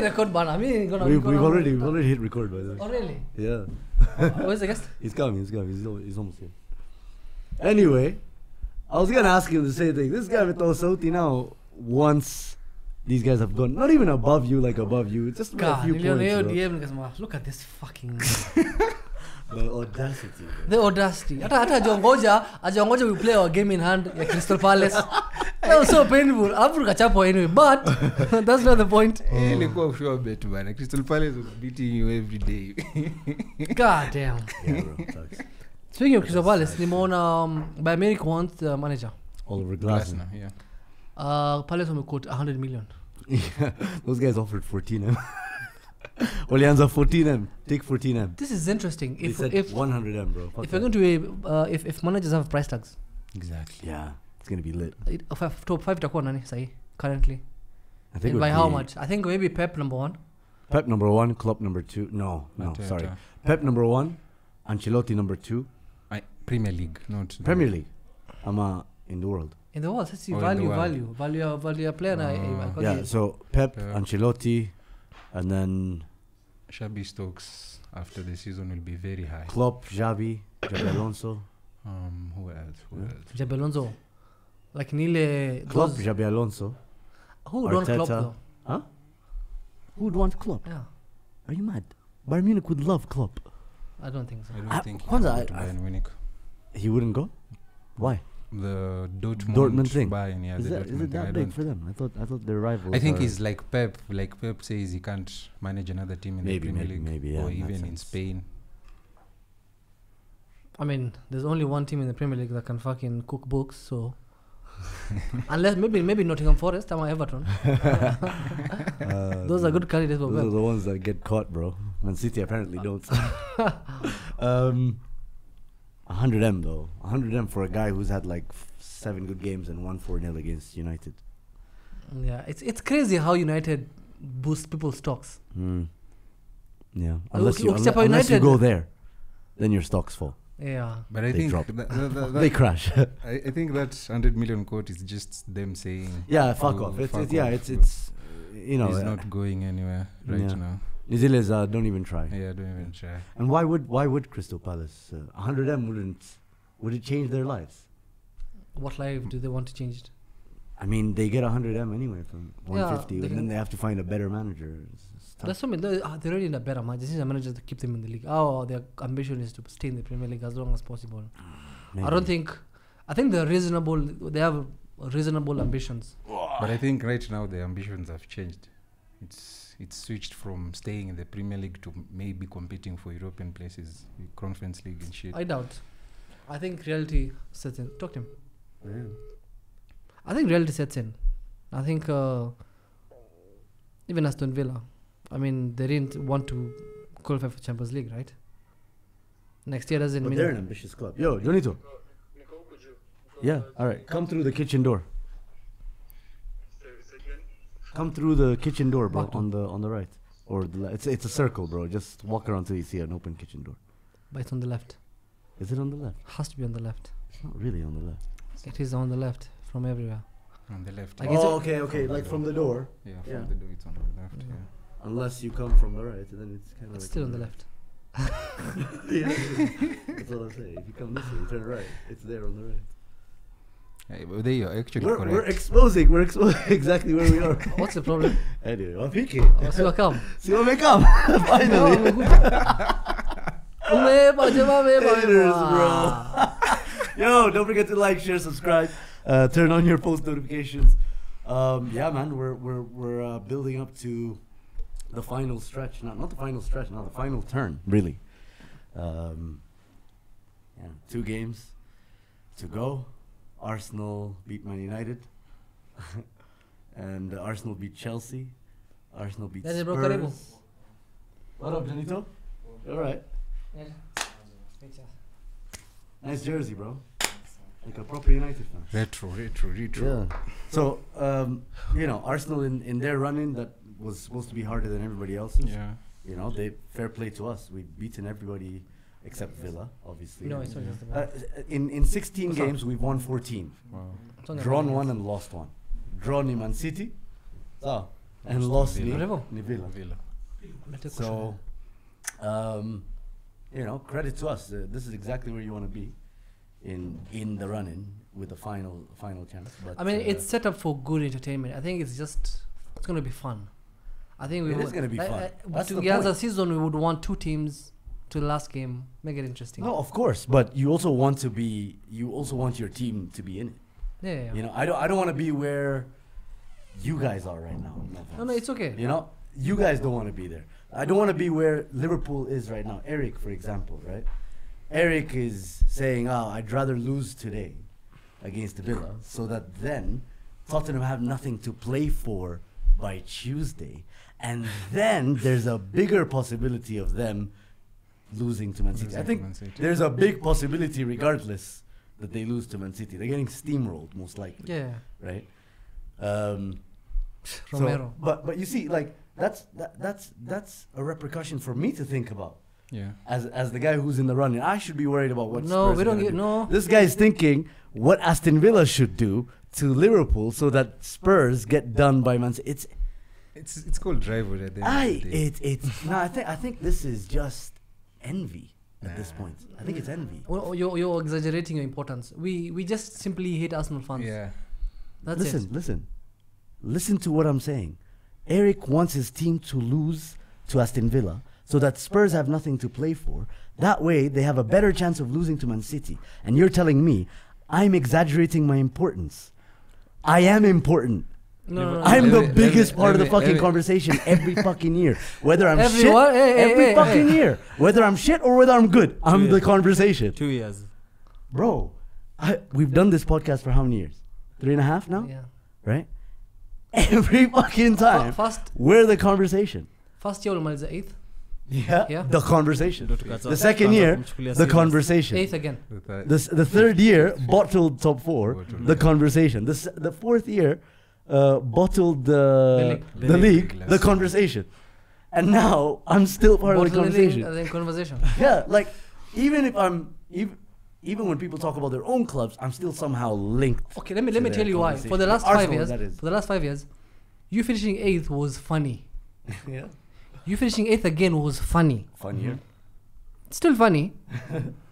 record bana. We've already hit record, by the way. Oh really? Yeah. Where's the guest? He's coming. He's almost here. Anyway, I was gonna ask him the same thing. This guy with Sauti now, once these guys have gone, not even above you, just by a few points. Bro. Look at this fucking. The audacity. The audacity. Hata ajongoja we play our game in hand ya Crystal Palace. That was so painful. Afu kachapo anyway, but that's not the point. Ilikuwa sure bet man. Crystal Palace was beating you every day. God damn. Yeah, bro. Sucks. Speaking of Crystal Palace, nimeona by America wants the manager. Oliver Glasner. Yeah. Palace quote 100 million. Yeah, those guys offered 14M. Olianza 14M. Take 14M. This is interesting. If 100M, bro. If you're going to be, if managers have price tags. Exactly. Yeah, it's gonna be lit. Top 5 itakuwa nani sahi currently? I think and by how much? I think maybe Pep number 1. Pep number 1, Klopp number 2. No, sorry. Pep number 1, Ancelotti number 2. Premier League, not Premier League. I'm in the world. In the world, let's see value a player. Yeah, so Pep, Ancelotti, and then Xabi Stokes after the season will be very high. Klopp, Xabi Alonso. Who else? Xabi Alonso. Like Nile. Klopp, Xabi Alonso. Who would want Klopp though? Huh? Who would want Klopp? Yeah. Are you mad? Bayern Munich would love Klopp. I don't think so. I don't think he would go to Bayern Munich. He wouldn't go? Why? The Dortmund thing. Bayern, yeah, is it that big for them? I thought they're rivals. I think he's like Pep. Like Pep says, he can't manage another team in the Premier League, yeah, or even in Spain. I mean, there's only one team in the Premier League that can fucking cook books, so unless maybe Nottingham Forest or Everton. Those are good candidates for Pep. Those are the ones that get caught, bro. Man City apparently don't. 100M though. 100M for a guy who's had like 7 good games and won 4-0 against United. Yeah, it's crazy how United boost people's stocks. Yeah, unless you go there, then your stocks fall. Yeah, but I think they crash. I think that 100 million quote is just them saying, yeah, fuck off. It's you know, it's not going anywhere right now. New Zealanders don't even try. Yeah, don't even try. And why would Crystal Palace 100M would it change their lives? What life do they want to change it? I mean, they get 100M anyway from 150, and then they have to find a better manager. That's something. They're already in a better manager. This is a manager to keep them in the league. Oh, their ambition is to stay in the Premier League as long as possible. Maybe. I think they're reasonable. They have reasonable ambitions. But I think right now the ambitions have changed. It's switched from staying in the Premier League to maybe competing for European places, Conference League and shit. I doubt. I think reality sets in. Talk to him. Yeah. I think reality sets in. I think even Aston Villa, I mean, they didn't want to qualify for Champions League, right? Next year doesn't mean... They're an ambitious club. Yo, Jonito. Yeah, alright. Come through the kitchen door. Come through the kitchen door, bro, on the right. Or it's a circle, bro. Just walk around till you see an open kitchen door. But it's on the left. Is it on the left? Has to be on the left. It's not really on the left. It is on the left from everywhere. On the left. Like okay. Like from the door. Yeah, from the door it's on the left, yeah. Unless you come from the right, then it's kind of it's like still on the left. That's all I'm saying. If you come this way, you turn right. It's there on the right. Hey, well, there you are, actually correct. We're exposing exactly where we are. What's the problem? Anyway, I'm picking. See what come. See what may come. Finally. It is, bro. Yo, don't forget to like, share, subscribe. Turn on your post notifications. Yeah, man, we're building up to the final stretch. Not the final stretch. Not the final turn. Really. Yeah, 2 games to go. Arsenal beat Man United, and Arsenal beat Chelsea. Arsenal beat Spurs. What up, Janito? All right. Nice jersey, bro. Like a proper United fan. Retro. Yeah. So, Arsenal in their run-in that was supposed to be harder than everybody else's. Yeah. They fair play to us. We've beaten everybody except Villa, obviously. No, it's not just the in 16 games, we've won 14. Wow. Drawn 1 and lost 1. Drawn in Man City. So, and lost Villa. Villa. Better So, credit to us. This is exactly where you want to be in the run-in with the final chance. But I mean, it's set up for good entertainment. I think it's going to be fun. I think It is gonna be fun. That's the as a point. season, we would want two teams to the last game, make it interesting. no, of course, but you also want your team to be in it. Yeah. You know, I don't want to be where you guys are right now. No, it's okay. You know, you guys don't want to be there. I don't want to be where Liverpool is right now. Eric, for example, right? Eric is saying, I'd rather lose today against Villa so that then Tottenham have nothing to play for by Tuesday. And then there's a bigger possibility of them losing to Man City. I think there's a big possibility regardless that they lose to Man City. They're getting steamrolled most likely. Yeah. Right? Romero. But you see, like that's a repercussion for me to think about. Yeah. As the guy who's in the running, I should be worried about what. No, Spurs we are don't gonna get do. no. This guy's thinking what Aston Villa should do to Liverpool so that Spurs get done by Man City. It's called rivalry at the end of the day. I think this is just envy at this point. I think it's envy. Well, you're exaggerating your importance. We just simply hate Arsenal fans. Yeah. That's it. Listen to what I'm saying. Eric wants his team to lose to Aston Villa so that Spurs have nothing to play for. That way, they have a better chance of losing to Man City. And you're telling me I'm exaggerating my importance. I am important. No. I'm the Let me- biggest part of the let me- fucking conversation every fucking year. Whether I'm shit, Everyone- every fucking year. Whether I'm shit or whether I'm good, I'm the years. conversation. 2 years. Bro, we've done this podcast for how many years? 3.5 now? Yeah. Right? Every fucking time, First we're the conversation. year was the 8th. Yeah. The conversation. The The second year, the conversation. 8th again. The third year, bottled top 4, Bottled. the conversation. The fourth year, bottled the The league, league. the conversation. And now I'm still part of the conversation. And then conversation. Yeah, like even if I'm even when people talk about their own clubs, I'm still somehow linked. Okay, let me to tell their you why. For the conversation. last Arsenal, 5 years, that is. for the last 5 years, you finishing 8th was funny. Yeah. You finishing 8th again was funny. Fun year. Still funny.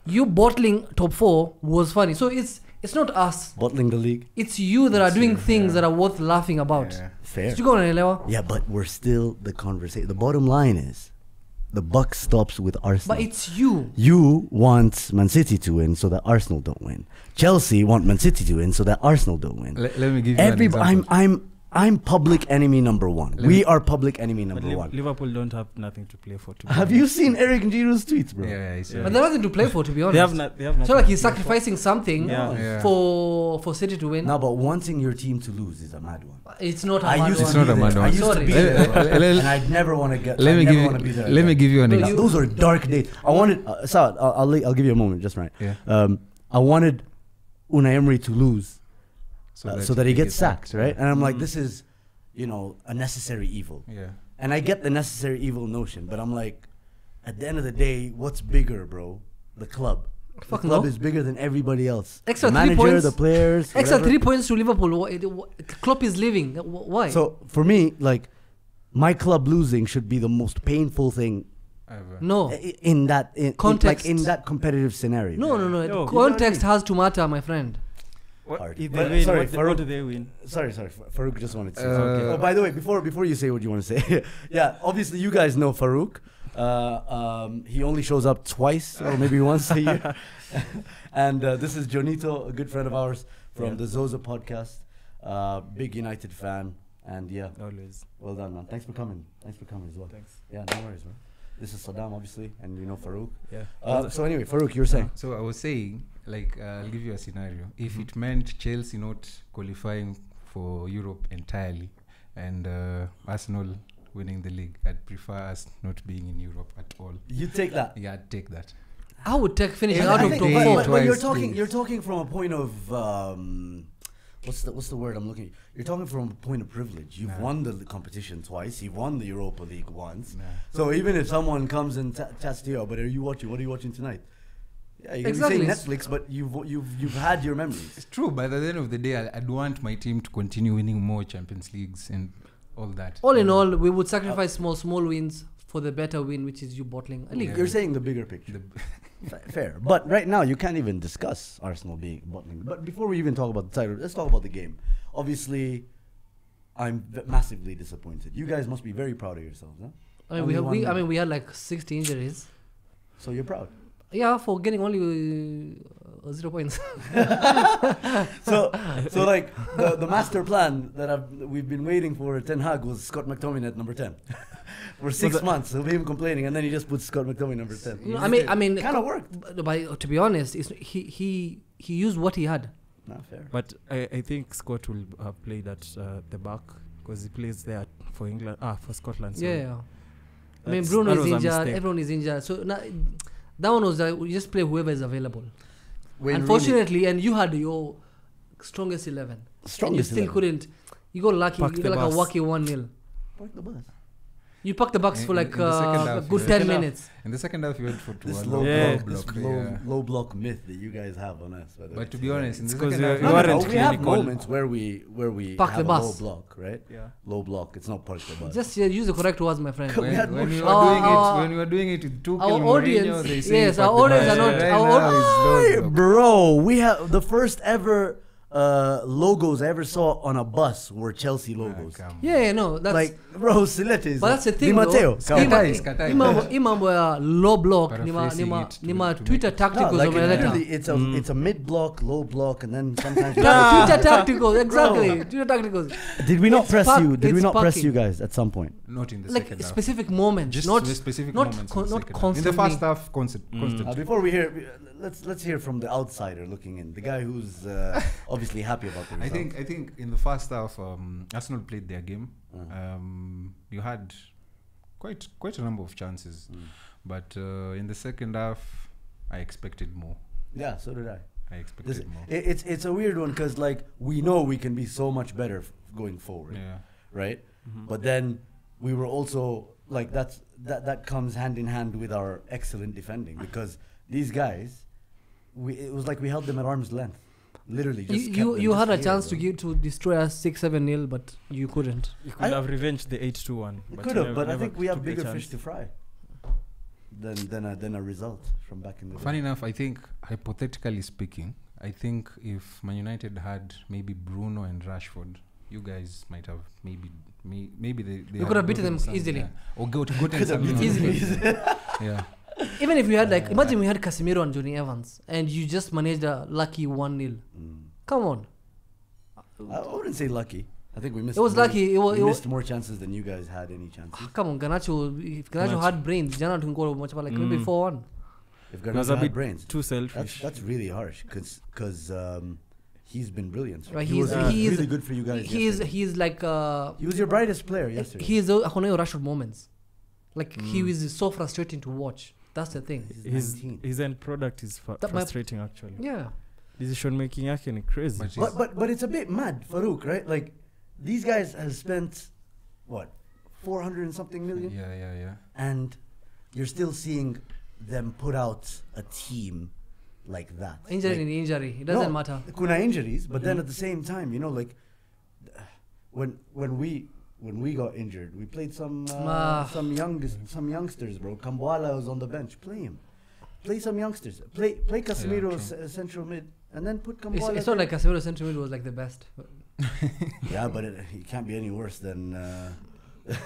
You bottling top 4 was funny. So it's not us. Bottling the league. It's you that are doing you, things yeah. that are worth laughing about. Yeah. Fair. Did you go on Elewa? Yeah, but we're still the conversation. The bottom line is, the buck stops with Arsenal. But it's you. You want Man City to win so that Arsenal don't win. Chelsea want Man City to win so that Arsenal don't win. Let me give you an example. I'm public enemy number 1. We are public enemy But number 1. Liverpool don't have nothing to play for. To be Have honest. you seen Eric Giroud's tweets, bro? Yeah, it's Yeah. But there's nothing to play for, to be honest. They have not. They have It's nothing not like to he's play for. sacrificing something Yeah. Yeah. for City to win. No, but wanting your team to lose is a mad one. It's not a I mad used one. to It's be not a there. mad I one. used to Sorry. be there, Let- and I'd never want to get. Let me I'd give never you. want to be there. Let me again. give you an No, example. Those are dark days. I wanted. Saad, I'll give you a moment, just right. Yeah. I wanted Unai Emery to lose so that he you gets get sacked, right? And I'm like, Mm. this is, a necessary evil. Yeah. And I get the necessary evil notion, but I'm like, at the end of the day, what's bigger, bro? The club. The Fuck club no. is bigger than everybody else. Extra the 3 manager, points. the players. Extra whatever. 3 points to Liverpool. Klopp is leaving. Why? So for me, like, my club losing should be the most painful thing Ever. no. in that Context. in that competitive scenario. No. No. Context has to matter, my friend. Hard. If But they win, sorry, what do they win? Sorry, Farouk just wanted to say. Okay. Oh, by the way, before you say what you want to say, yeah, obviously you guys know Farouk. He only shows up twice or maybe once a year. And this is Jonito, a good friend of ours from the Zoza podcast. Big United fan. And yeah, Always. well done, man. Thanks for coming. Thanks for coming as well. Thanks. Yeah, no worries, man. This is Saddam, obviously, and you know Farouk. Yeah. So anyway, Farouk, you were saying. So I was saying, like, I'll give you a scenario. If it meant Chelsea not qualifying for Europe entirely and Arsenal winning the league, I'd prefer us not being in Europe at all. You take that. Yeah, I'd take that. I would take finishing Yeah, out I of think top they- 4. But you're Twice, you're talking from a point of what's the word I'm looking? You're talking from a point of privilege. You've Nah. won the competition twice. You've won the Europa League once. Nah. So even if someone comes and chats to you, but are you watching? What are you watching tonight? Yeah, you're Exactly. gonna say Netflix, but you've had your memories. It's true, but at the end of the day, I'd want my team to continue winning more Champions Leagues and all that. All in all, we would sacrifice small wins for the better win, which is you bottling a league. You're saying the bigger picture. Fair. But right now, you can't even discuss Arsenal being bottling. But before we even talk about the title, let's talk about the game. Obviously, I'm massively disappointed. You guys must be very proud of yourselves, huh? I mean, we had like 60 injuries. So you're proud. Yeah, for getting only 0 points. So like the master plan that we've been waiting for Ten Hag was Scott McTominay at number 10. For 6 months of him complaining, and then he just put Scott McTominay number 10. No, I mean, kind of worked. But to be honest, he used what he had. Not fair. But I think Scott will have played at the back because he plays there for England. For Scotland. Sorry. Yeah. I mean, Bruno is injured. Everyone is injured. So that one was we just play whoever is available. Unfortunately, and you had your strongest 11. Strongest and you still 11. couldn't. You got lucky. Park You the got like a bus. wacky 1-0. Park the bus. You packed the box for like in the second a half, good 10 minutes. In the second half, you went for This two low block. low block myth that you guys have on us. But to be honest, in the It's 'cause second you half, are- No, weren't we have clinical. moments where we Park have the a bus. low block, right? Yeah. Low block. It's not park the bus. Just use the correct words, my friend. We had when more you shots. were doing it with Tuchel, Our Mourinho, audience- they say yes, fuck our the audience bus. are not- Right our now it's low Hey, block. bro, we have the first ever logos I ever saw on a bus were Chelsea logos. Come on. Yeah, no, that's Like, bro, Silete is. but that's the thing, Di Matteo. though. Come on. Skatai. Imambo ya low block Paraphrasing it to nima make Twitter it- No, tacticals like umeleta. literally, it's a mid block, low block, and then sometimes. Twitter tacticals, exactly. Twitter tacticals. Did we not It's press spark- you? Did we it's not press sparking. you guys at some point? Not in the Like second half. specific moments, Just not the specific not moments con- in the not second half. constantly. In the first half, constantly. Before we hear, let's hear from the outsider looking in, the guy who's obviously happy about the result. I think in the first half, Arsenal played their game. You had quite a number of chances, but in the second half, I expected more. Yeah, so did I. I expected This, more. it's a weird one because like we know we can be so much better going forward, Yeah. right? But then we were also like that comes hand in hand with our excellent defending because these guys, it was like we held them at arm's length, literally. Just You had a chance to destroy us 6-7-0, but you couldn't. You could have revenged the 8-2 one. Could have, but I never think we have took the bigger chance. fish to fry than a result from back in the day. Funny enough, I think hypothetically speaking, I think if Man United had maybe Bruno and Rashford, you guys might have maybe they You could have beaten them some, easily. yeah. Or gotten Could have some beaten Easily. yeah. Even if we had like, imagine we had Casemiro and Johnny Evans, and you just managed a lucky 1-0. Come on. I wouldn't say lucky. I think we missed. It was lucky. We missed more chances than you guys had any chances. Come on, if Garnacho had brains, Jana can go much more like maybe 4-1. If It was Garnacho a had bit brains, too selfish. that's really harsh because he's been brilliant. Right, He was he is really good for you guys. He's like He was your brightest player yesterday. he is Akonayo Rashford moments. Like he is so frustrating to watch. That's the thing. He's 19. His end product is frustrating actually. Yeah. Decision making Yake is crazy. But it's a bit mad, Farouk, right? Like these guys have spent what 400 and something million, Yeah. and you're still seeing them put out a team like that. Injury Like, in injury. It doesn't matter. Kuna injuries, but then at the same time, you know, like when we got injured, we played some youngsters, bro. Kambwala was on the bench. Play him. Play some youngsters. Play Casemiro central mid, and then put Kambwala. It's not like Casemiro central mid was like the best. Yeah, but he can't be any worse than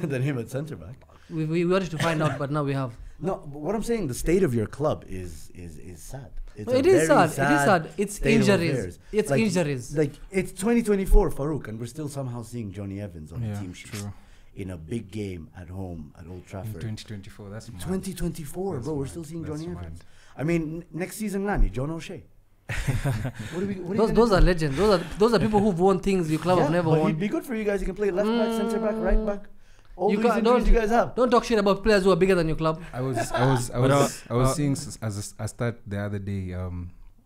him at centre back. We wanted to find out, but now we have. No, but what I'm saying, the state of your club is sad. It's It a is very sad. It is sad. It's state of injuries. affairs. It's Like- injuries. Like it's 2024, Farouk, and we're still somehow seeing Johnny Evans on the Yeah, team sheet true. in a big game at home at Old In Trafford. 2024, that's mad. 2024, That's bro, we're mad. still seeing That's Johnny mad. Evans. I mean, next season, Nani, John O'Shea. Those are legends. Those are people who've won things your club have never but won. he'd be good for you guys. You can play left back, centre back, right back. All You these can't- injuries you guys have. Don't talk shit about players who are bigger than your club. I was seeing as a stat the other day.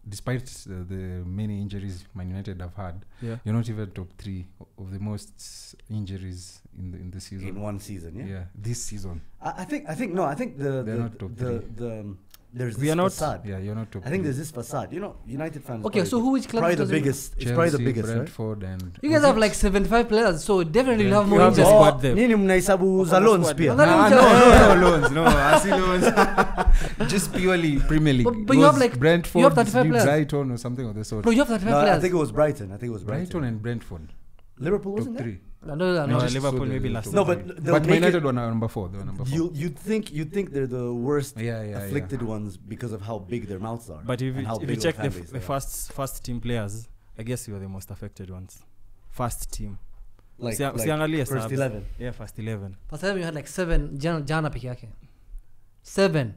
Despite the many injuries Man United have had, you're not even top 3 of the most injuries in the season. In one season, yeah. Yeah, this season. I think They're not top three. there's We this are not- facade. Yeah, you're not top I think three. there's this facade. You know, United fans. Okay, so which club probably the does it- biggest? It's Chelsea, probably the biggest, right? Brentford, and You guys have like 75 players, so definitely you have You more have injuries. the squad there. Nini mnaisabu za loans squad. pia. No, Nah, no, no loans. No, I see loans. Just purely Premier League. But It you have was like- Brentford, you have 35 beat players. Brighton or something of the sort. Bro, you have 35 No, I players. think it was Brighton. I think it was Brighton. Brighton and Brentford. Liverpool Top wasn't there? three. No. No, just Liverpool saw the maybe top last three. No, season. but they'll But make Man it- United were number 4. They were number 4. You think they're the worst Yeah. afflicted ones because of how big their mouths are. But if and how you big check of a the, fan base the they are. first team players, I guess you are the most affected ones. First team. like Usiangalie first subs. 11. Yeah, first 11. First time you had like 7 jana peke yake. 7.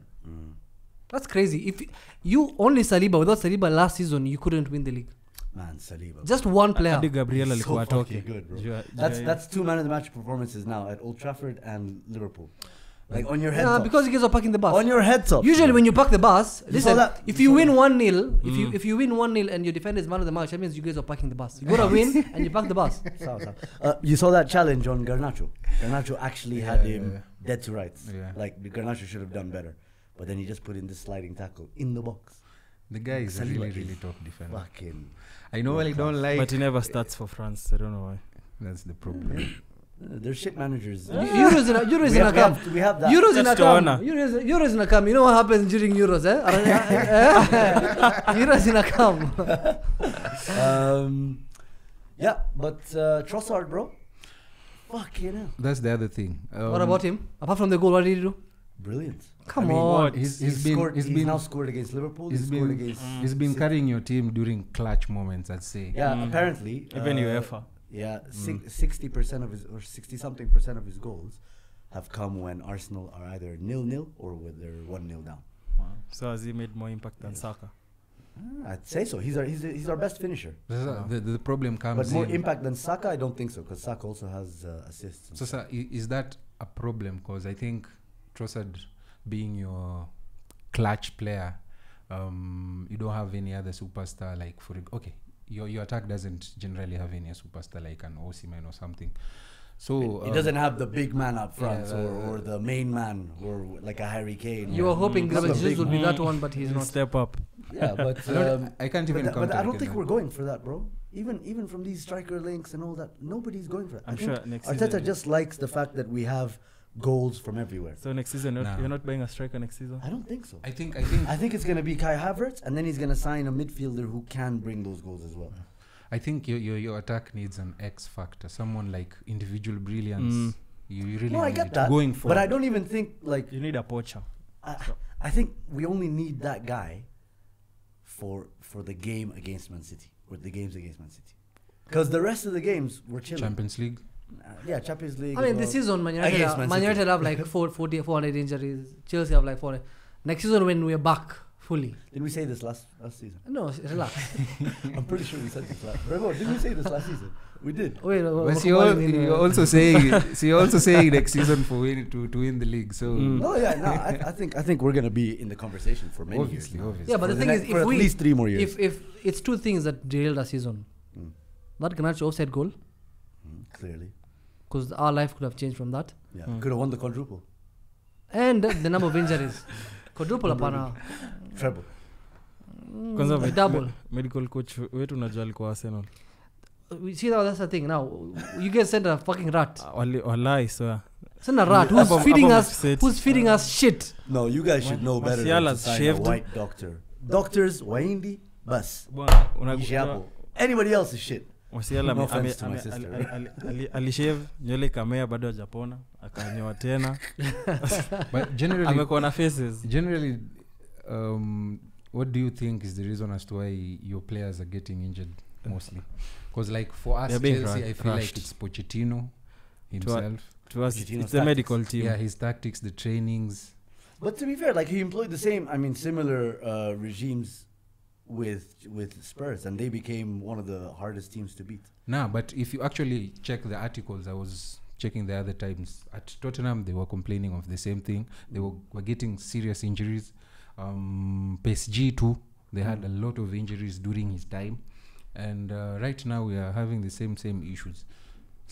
That's crazy. If you only Saliba, without Saliba last season, you couldn't win the league. Man, Saliba. Just one player. Hadi Gabriel So alikuwa fucking atoke. good, bro. Jua- That's 2 man of the match performances now at Old Trafford and Liverpool. Like on your head top. Because you guys are parking the bus. on your head top. Usually when you park the bus, You listen, saw that? if You you saw win that? 1-0, if you win 1-0 and your defender is man of the match, that means you guys are parking the bus. You gotta win and you park the bus. Sawa. You saw that challenge on Garnacho. Garnacho actually had him Yeah. dead to rights. Yeah. Like Garnacho should have done better. But then he just put in this sliding tackle in the box. The guy is a Saliba really, is really top defender. Fucking. I know I don't like. But he never starts for France. I don't know why. That's the problem. They're shit managers. Euros in a come. We have that. Euros in a Just to come. honor. Euros in a come. You know what happens during Euros, eh? Euros in a come. Yeah, but Trossard, bro. Fucking hell. That's the other thing. What about him? Apart from the goal, what did he do? Brilliant. Come I mean, on. He's now scored against Liverpool. He's scored against. He's been City. carrying your team during clutch moments, I'd say. Yeah, apparently. Even UEFA. Yeah, 60% of his, or 60-something% of his goals have come when Arsenal are either 0-0 or when they're 1-0 down. So has he made more impact than Saka? I'd say so. He's our best finisher. The problem comes But more in. impact than Saka, I don't think so, because Saka also has assists. and So, stuff. sir, is that a problem? Because I think Trossard being your clutch player, you don't have any other superstar like okay, your attack doesn't generally have any superstar like an Osimhen or something. So He doesn't have the big man up front yeah, or the main man or like a Harry Kane. You were hoping Not Gabriel the Jesus big would be man. that one, but he's He'll not. step up. Yeah, but I can't even but counter I don't against think them. we're going for that, bro. Even from these striker links and all that, nobody's going for that. I'm I think sure next Arteta season- just likes the fact that we have goals from everywhere. So next season, Nah. you're not buying a striker next season? I don't think so. I think I think it's gonna be Kai Havertz, and then he's gonna sign a midfielder who can bring those goals as well. I think your attack needs an X factor, someone like individual brilliance. You really No, I need get it. that, Going forward. but I don't even think like You need a poacher. I think we only need that guy for the game against Man City or the games against Man City, because the rest of the games we're chilling. Champions League. Yeah, Champions League. I mean, as this well. season, Man Against United, Man Man United City. have like 400 injuries. Chelsea have like 400. Next season, when we're back fully. Did we say this last season? No, relax. I'm pretty sure we said this last. Bravo, didn't we say this last season? We did. Wait, But you're also saying next season for to win the league. So No, yeah, no. I think we're gonna be in the conversation for many obviously, years. now. obviously. Yeah, but For the thing is, for if at we least 3 more years. if it's two things that derailed our season, that Garnacho offside goal, Clearly, because our life could have changed from that, yeah, could have won the quadruple, and the number of injuries, quadruple apana, treble. Kwanza double. medical coach wetu unajua alikuwa Arsenal. We see now that's the thing. Now you guys send a fucking rat. Walai, so Send a rat who's Hapo- feeding hapo us. mseti. Who's feeding us shit? No, you guys should know better than to Martiala's sign a shaved. white doctor. Doctors, waindi, bus. bwana Ishi hapo. Anybody else is shit. Wasiala No offense to my sister. alishave nywele kamea bado hajapona akanyoa tena But generally, amekuwa na faces. generally, what do you think is the reason as to why your players are getting injured mostly? Because like for us, They're being Chelsea, I feel rushed. like it's Pochettino himself. To us, Pochettino's it's the medical team. Yeah, his tactics, the trainings. But to be fair, like he employed the same, similar regimes with Spurs, and they became one of the hardest teams to beat. Nah, but if you actually check the articles, I was checking the other times at Tottenham, they were complaining of the same thing. They were getting serious injuries. PSG too, they had a lot of injuries during his time, and right now we are having the same issues.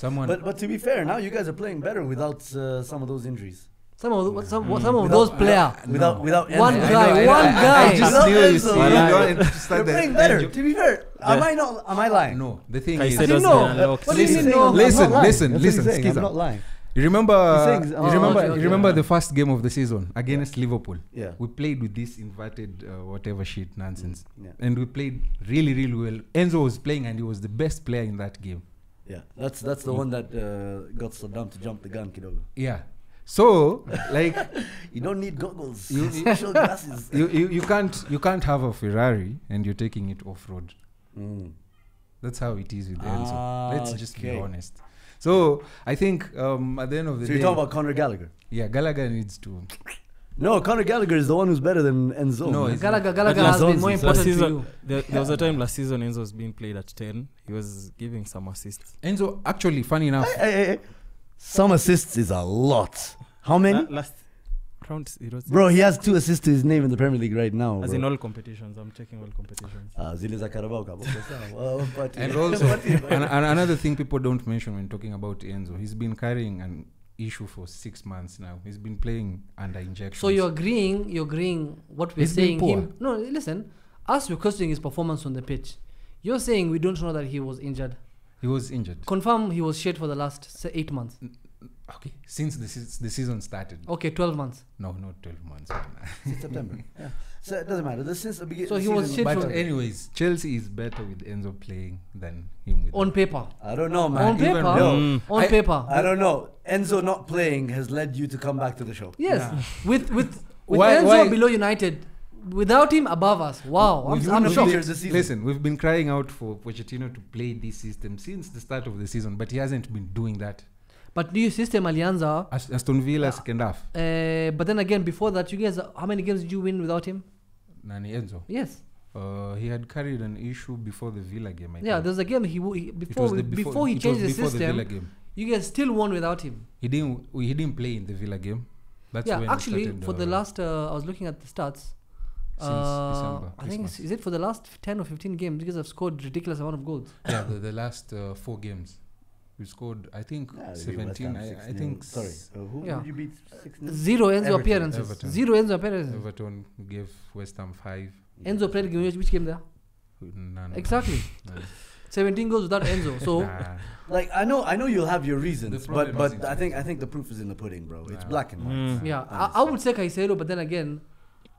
But to be fair, now you guys are playing better without some of those injuries. Some of those players. Without One Enzo. guy. I just Without knew you Enzo, see. man. You wanted to They're start playing the better. To be fair, am I lying? No, the thing is, Caicedo's No. been unlocked. What do you mean He's no? saying I'm not lying. Listen, That's what he's listen, saying. I'm Skiza. not lying. you remember, He's saying- you remember, okay, okay. you remember the first game of the season against Liverpool. Yeah. We played with this inverted whatever shit nonsense, Yeah. and we played really, really well. Enzo was playing, and he was the best player in that game. Yeah, that's the one that got Saddam to jump the gun, Kidogo. Yeah. So, like, You don't need goggles, special glasses. you can't have a Ferrari and you're taking it off road. Mm. That's how it is with Ah, Enzo. Let's just be okay. honest. So I think at the end of the So day, you're talking about Conor Gallagher? yeah, Gallagher needs to. No, Conor Gallagher is the one who's better than Enzo. No, man. it's Gallagher But has been more last important to season, you. there was a time last season Enzo was being played at 10. He was giving some assists. Enzo, actually, funny enough, Hey. Some assists is a lot. How many? Last round, it was Bro, he has 2 assists to his name in the Premier League right now. as bro. in all competitions. I'm checking all competitions. Zile za Carabao Cup. Okay, sawa. But- and also and another thing people don't mention when talking about Enzo, he's been carrying an issue for 6 months now. He's been playing under injections. So you're agreeing what we're He's been saying. poor. No, listen. Us, we're questioning his performance on the pitch. You're saying we don't know that he was injured. He was injured. Confirm he was shit for the last 8 months. Okay, since the season started. Okay, 12 months. No, not 12 months. Since September. Yeah. So it doesn't matter. Since the beginning. So he was shit But for- anyways, Chelsea is better with Enzo playing than him with On paper. I don't know, man. On paper. Yo, On I- paper. I don't know. Enzo not playing has led you to come back to the show. Yes. With Why- Enzo why- below United, without him above us. Wow. We've I'm been shocked. featured this season. Listen, we've been crying out for Pochettino to play this system since the start of the season, but he hasn't been doing that. But new system Alianza. Aston Villa second half. But then again, before that, you guys, how many games did you win without him? Nani Enzo. Yes. He had carried an issue before the Villa game. I Yeah, think. there's a game before he it changed was the before the Villa system. game. You guys still won without him. He didn't play in the Villa game. That's Yeah, when actually, he started, for the last, I was looking at the stats. December, I think Christmas. is it for the last 10 or 15 games? You guys have scored ridiculous amount of goals. yeah, the last 4 games, we scored. I think Yeah, you 17. West Ham I think 6-0. Sorry. Who Yeah. did you beat 6-0? Zero Enzo Everton. appearances. Everton. Zero Enzo appearances. Everton gave West Ham 5. Enzo played which game there? None. Exactly. None. 17 goals without Enzo. So Nah. Like I know you'll have your reasons, The problem but isn't I think the proof is in the pudding, bro. It's Nah. black and white. yeah, I would say Caicedo, but then again,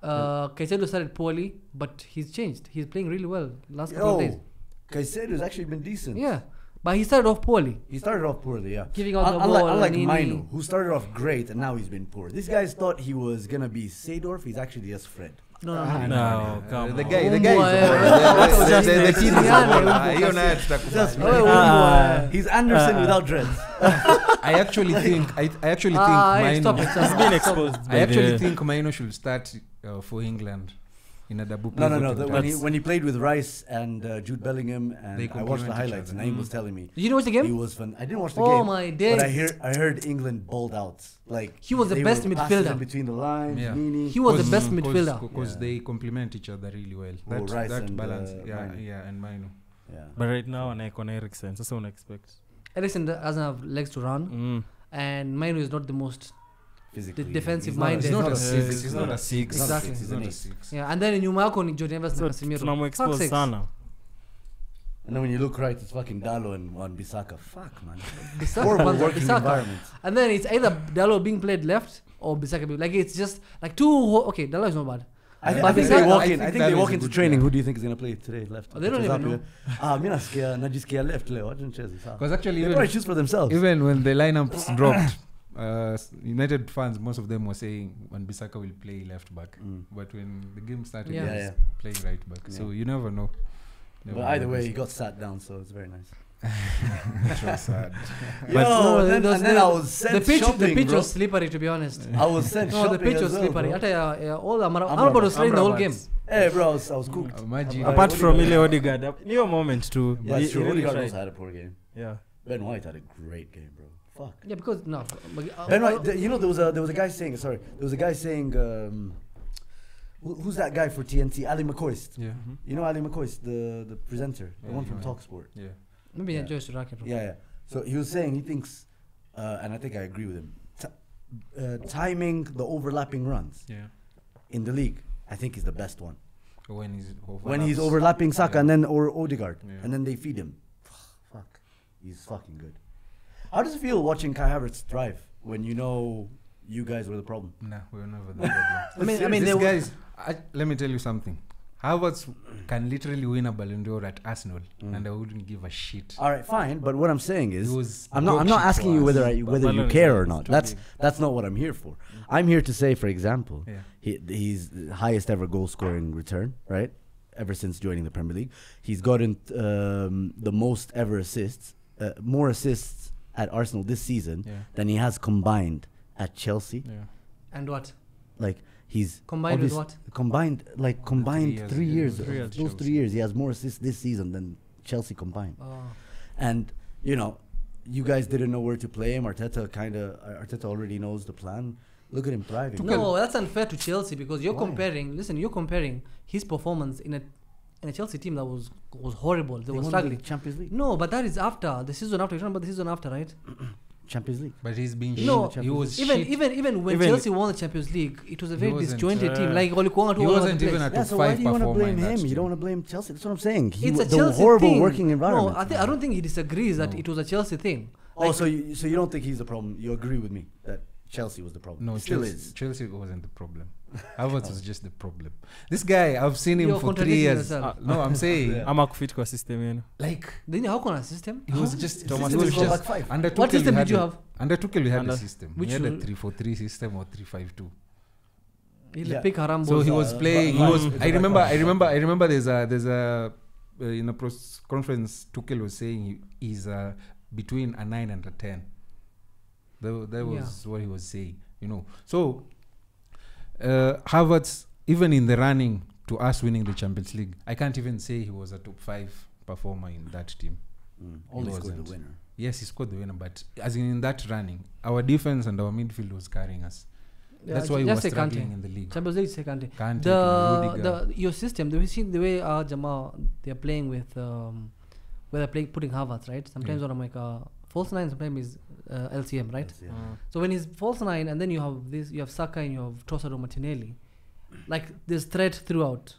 Caicedo started poorly, but he's changed. He's playing really well last couple of days. Yo, Caicedo's actually been decent. Yeah, but he started off poorly. He started off poorly, yeah. Giving out the unlike, ball, Unlike Nini. Mainu, who started off great and now he's been poor. These guys thought he was gonna be Seedorf. He's actually just Fred. No. No, come The on. guy is Umbwa, the kid is Umbwa. hiyo naye tutakubali. Just Oh, Fred. He's Anderson without dreads. I actually think stop Maino. it. He's been exposed. I actually think Maino should start for England in a double. No. pivot with When he played with Rice and Jude Bellingham, and They I watched the complement each highlights, other. and Naeem was telling me Did you watch the he game? was fun. I didn't watch the Oh game. my days. But I heard England balled out. Like He was the they best were passes midfielder. in between the lines. Yeah. Nini. He was the best midfielder. because Yeah. they complement each other really well. Oh, Rice That and, balance, Maino. and Maino. Yeah. But right now, anaikona Eriksen. Sasa una expect. Eriksen doesn't have legs to run, and Maino is not the most Physically, defensive he's not- minded. He's not a Yes. 6. He's not a 6. Exactly. He's not a He's 6. Yeah, and then nyuma yako ni Jordan Evans na Casemiro. Tunamu Fuck's expose sakes. sana. And then when you look right, it's fucking Dalo and Wan-Bissaka. Fuck, man. Bissaka, Horrible Kwanza, working Bissaka. environment. And then it's either Dalo being played left or Bissaka being like it's just like two. Okay, Dalo is not bad. I But think Bissaka- they walk I in. think I think Dalo they is walk a into good training. player. Who do you think is gonna play today left? Oh, they don't even know. Mimi najisikia left leo. Acha nicheze sawa. Because actually, They probably choose for themselves. even when the lineups dropped, United fans, most of them were saying Wan-Bissaka will play left back. But when the game started, Yeah. he was playing right back. So Yeah. you never know. But either way, he got sat down, so it's very nice. It was sad. Yo, No, and those- then I was sent the pitch shopping, bro. was slippery, to be honest. I was sent No, shopping the pitch as was well, slippery. bro. Hata all Amrabat Amrabat. was playing the whole game. Hey, bro, I was cooked. Imagine. Apart from Ile Odegaard, your moment too. Yeah, He- it's true. he really Odegaard tried. also had a poor game. Yeah. Ben White had a great game, bro. Fuck. Yeah, because no. Ben White, you know, there was a guy saying. Sorry, there was a guy saying. Who's that guy for TNT? Ali McCoist. Yeah. You know Ali McCoist, the presenter, the Yeah, one from yeah. Talksport. Yeah. Maybe Yeah. enjoy Siraki. Yeah. So he was saying he thinks, and I think I agree with him. timing the overlapping runs Yeah. in the league, I think is the best one. When He's overlapping Saka and then or Odegaard, Yeah. and then they feed him. Fuck, he's fucking good. How does it feel watching Kai Havertz thrive when you know you guys were the problem? Nah, we were never the problem. I mean, These they guys. Let me tell you something. Havertz can literally win a Ballon d'Or at Arsenal, and I wouldn't give a shit. All right, fine, but what I'm saying He is, was I'm dog not shit asking for you us. whether you Ballon care or is not. too That's big. not what I'm here for. I'm here to say, for example, Yeah. he's the highest ever goal scoring return, right? Ever since joining the Premier League, he's gotten the most ever assists, more assists at Arsenal this season Yeah. than he has combined at Chelsea. Yeah. And what? Like he's Combined with obvious- what? Combined 3 years. Three at Those Chelsea. 3 years, he has more assists this season than Chelsea combined. Oh. And you guys didn't know where to play him. Arteta already knows the plan. Look at him thriving. No, that's unfair to Chelsea because you're Why? comparing his performance in a Chelsea team that was horrible. They They were won the struggling. Champions League. No, but that is after the season after. You're talking about the season after, right? Champions League. But he's been No, shit. He was even shit. even when Even- Chelsea won the Champions League, it was a very wasn't, disjointed team. Like walikuwa tu he all over wasn't the even place. a Yeah, top so why five do you want to performer blame in that him? You team. don't want to blame Chelsea. That's what I'm saying. It's a the Chelsea horrible thing. working environment. No, I don't think he disagrees that No. it was a Chelsea thing. Oh, so you don't think he's the problem? You agree with me that Chelsea was the problem? No, It still Chelsea, is. Chelsea wasn't the problem. Havertz was just the problem. This guy, I've seen him You're for 3 contradicting years. yourself. No, I'm saying ama kufit kwa system yenu. like Then how can I system? he was just Thomas he was Tuchel just back five. under What Tuchel system we did you had have? Under Tuchel we had Under- a system. which He had a one? 3-4-3 system or 3-5-2. He's Yeah. a big haram So he boss. was playing. He was. I remember. There's a in a press conference. Tuchel was saying he's between a 9 and a 10. That was what he was saying. So Havertz, even in the running to us winning the Champions League, I can't even say he was a top 5 performer in that team. Only He scored the wasn't. winner. Yes, he scored the winner, but as in that running, our defense and our midfield was carrying us. That's why we were just say struggling Kante. in the league. Champions League second. Kante, The your system. Do we see the way Jamal they're playing with where they're putting Havertz, right? Sometimes when I'm like false 9, sometimes is LCM, right? Yeah. So when he's false 9 and then you have Saka and you have Trossard or Martinelli, like there's threat throughout.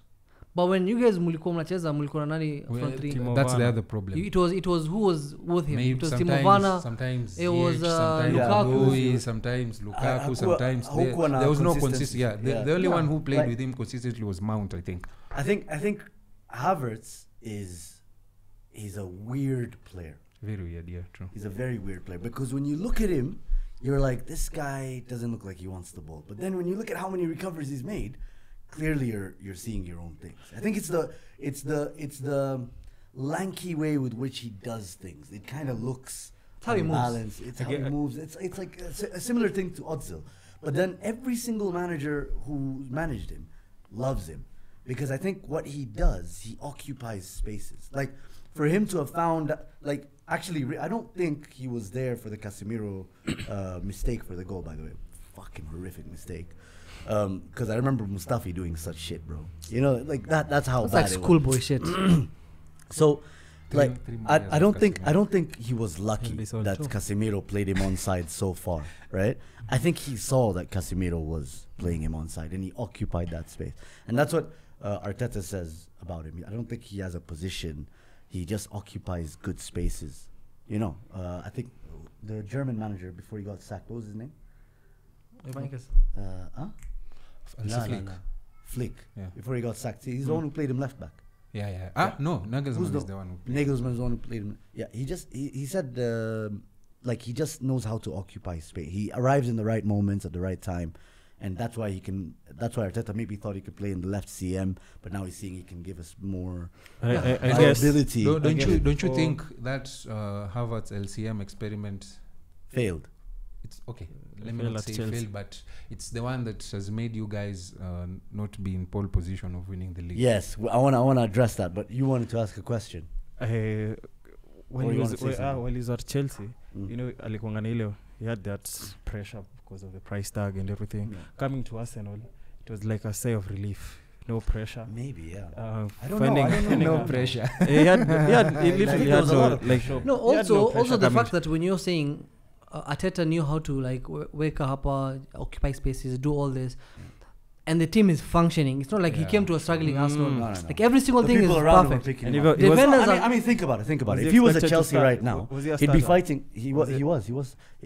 But when you guys mulikuwa mnacheza mulikuwa na nani front three? Timo That's the Werner. other problem. It was who was with him? Maybe It was Timo sometimes, Werner. sometimes it was, Ziyech, sometimes Lukaku. Louis, sometimes Lukaku, sometimes Hakuwa there was no consistency. consistency. Yeah, the only Yeah. one who played Like- with him consistently was Mount, I think. I think Havertz he's a weird player. Very weird, yeah, true. He's a very weird player because when you look at him, you're like, this guy doesn't look like he wants the ball. But then when you look at how many recoveries he's made, clearly you're seeing your own things. I think it's the lanky way with which he does things. It kind of looks It's how he moves. unbalanced. It's how he moves. It's like a similar thing to Özil. But then every single manager who managed him loves him because I think what he does, he occupies spaces. Like for him to have found, like actually, I don't think he was there for the Casemiro mistake for the goal. By the way, fucking horrific mistake. Because I remember Mustafi doing such shit, bro. Like that. That's how That's bad like it was. schoolboy shit. So, Three more years I don't of think Casemiro. I don't think he was lucky They sold that too. Casemiro played him onside so far, right? I think he saw that Casemiro was playing him onside and he occupied that space, and that's what Arteta says about him. I don't think he has a position; he just occupies good spaces. I think the German manager before he got sacked, what was his name? Flick. Flick. Yeah. Before he got sacked, he's the one who played him left back. Yeah. No, Nagelsmann Who's is the one who played. Nagelsmann is the one who played him. Yeah, he said like he just knows how to occupy space. He arrives in the right moments at the right time, and that's why Arteta maybe thought he could play in the left CM, but now he's seeing he can give us more I guess ability. Don't you for- think that Harvard's LCM experiment? Failed. It's okay. Let me Failed not at say Chelsea. failed, but it's the one that has made you guys not be in pole position of winning the league. Yes, I wanna address that, but you wanted to ask a question. when Or he you was wanna say something? while he was at Chelsea, Mm. alikuanga na ile, he had that pressure because of the price tag and everything. Yeah. Coming to Arsenal, it was like a sigh of relief. No pressure. Maybe, yeah. I don't know. No pressure. He literally there had was a lot to of like pressure. No, he had no also pressure the coming fact that when you're saying Arteta knew how to like wake up, occupy spaces, do all this, and the team is functioning. It's not like he came to a struggling Arsenal. No. Like every single The thing is people around him are perfect. picking And him up. Defenders I mean, think about it. Was If he he was at expected to Chelsea start? right now, Was he a he'd be starter? fighting. He was.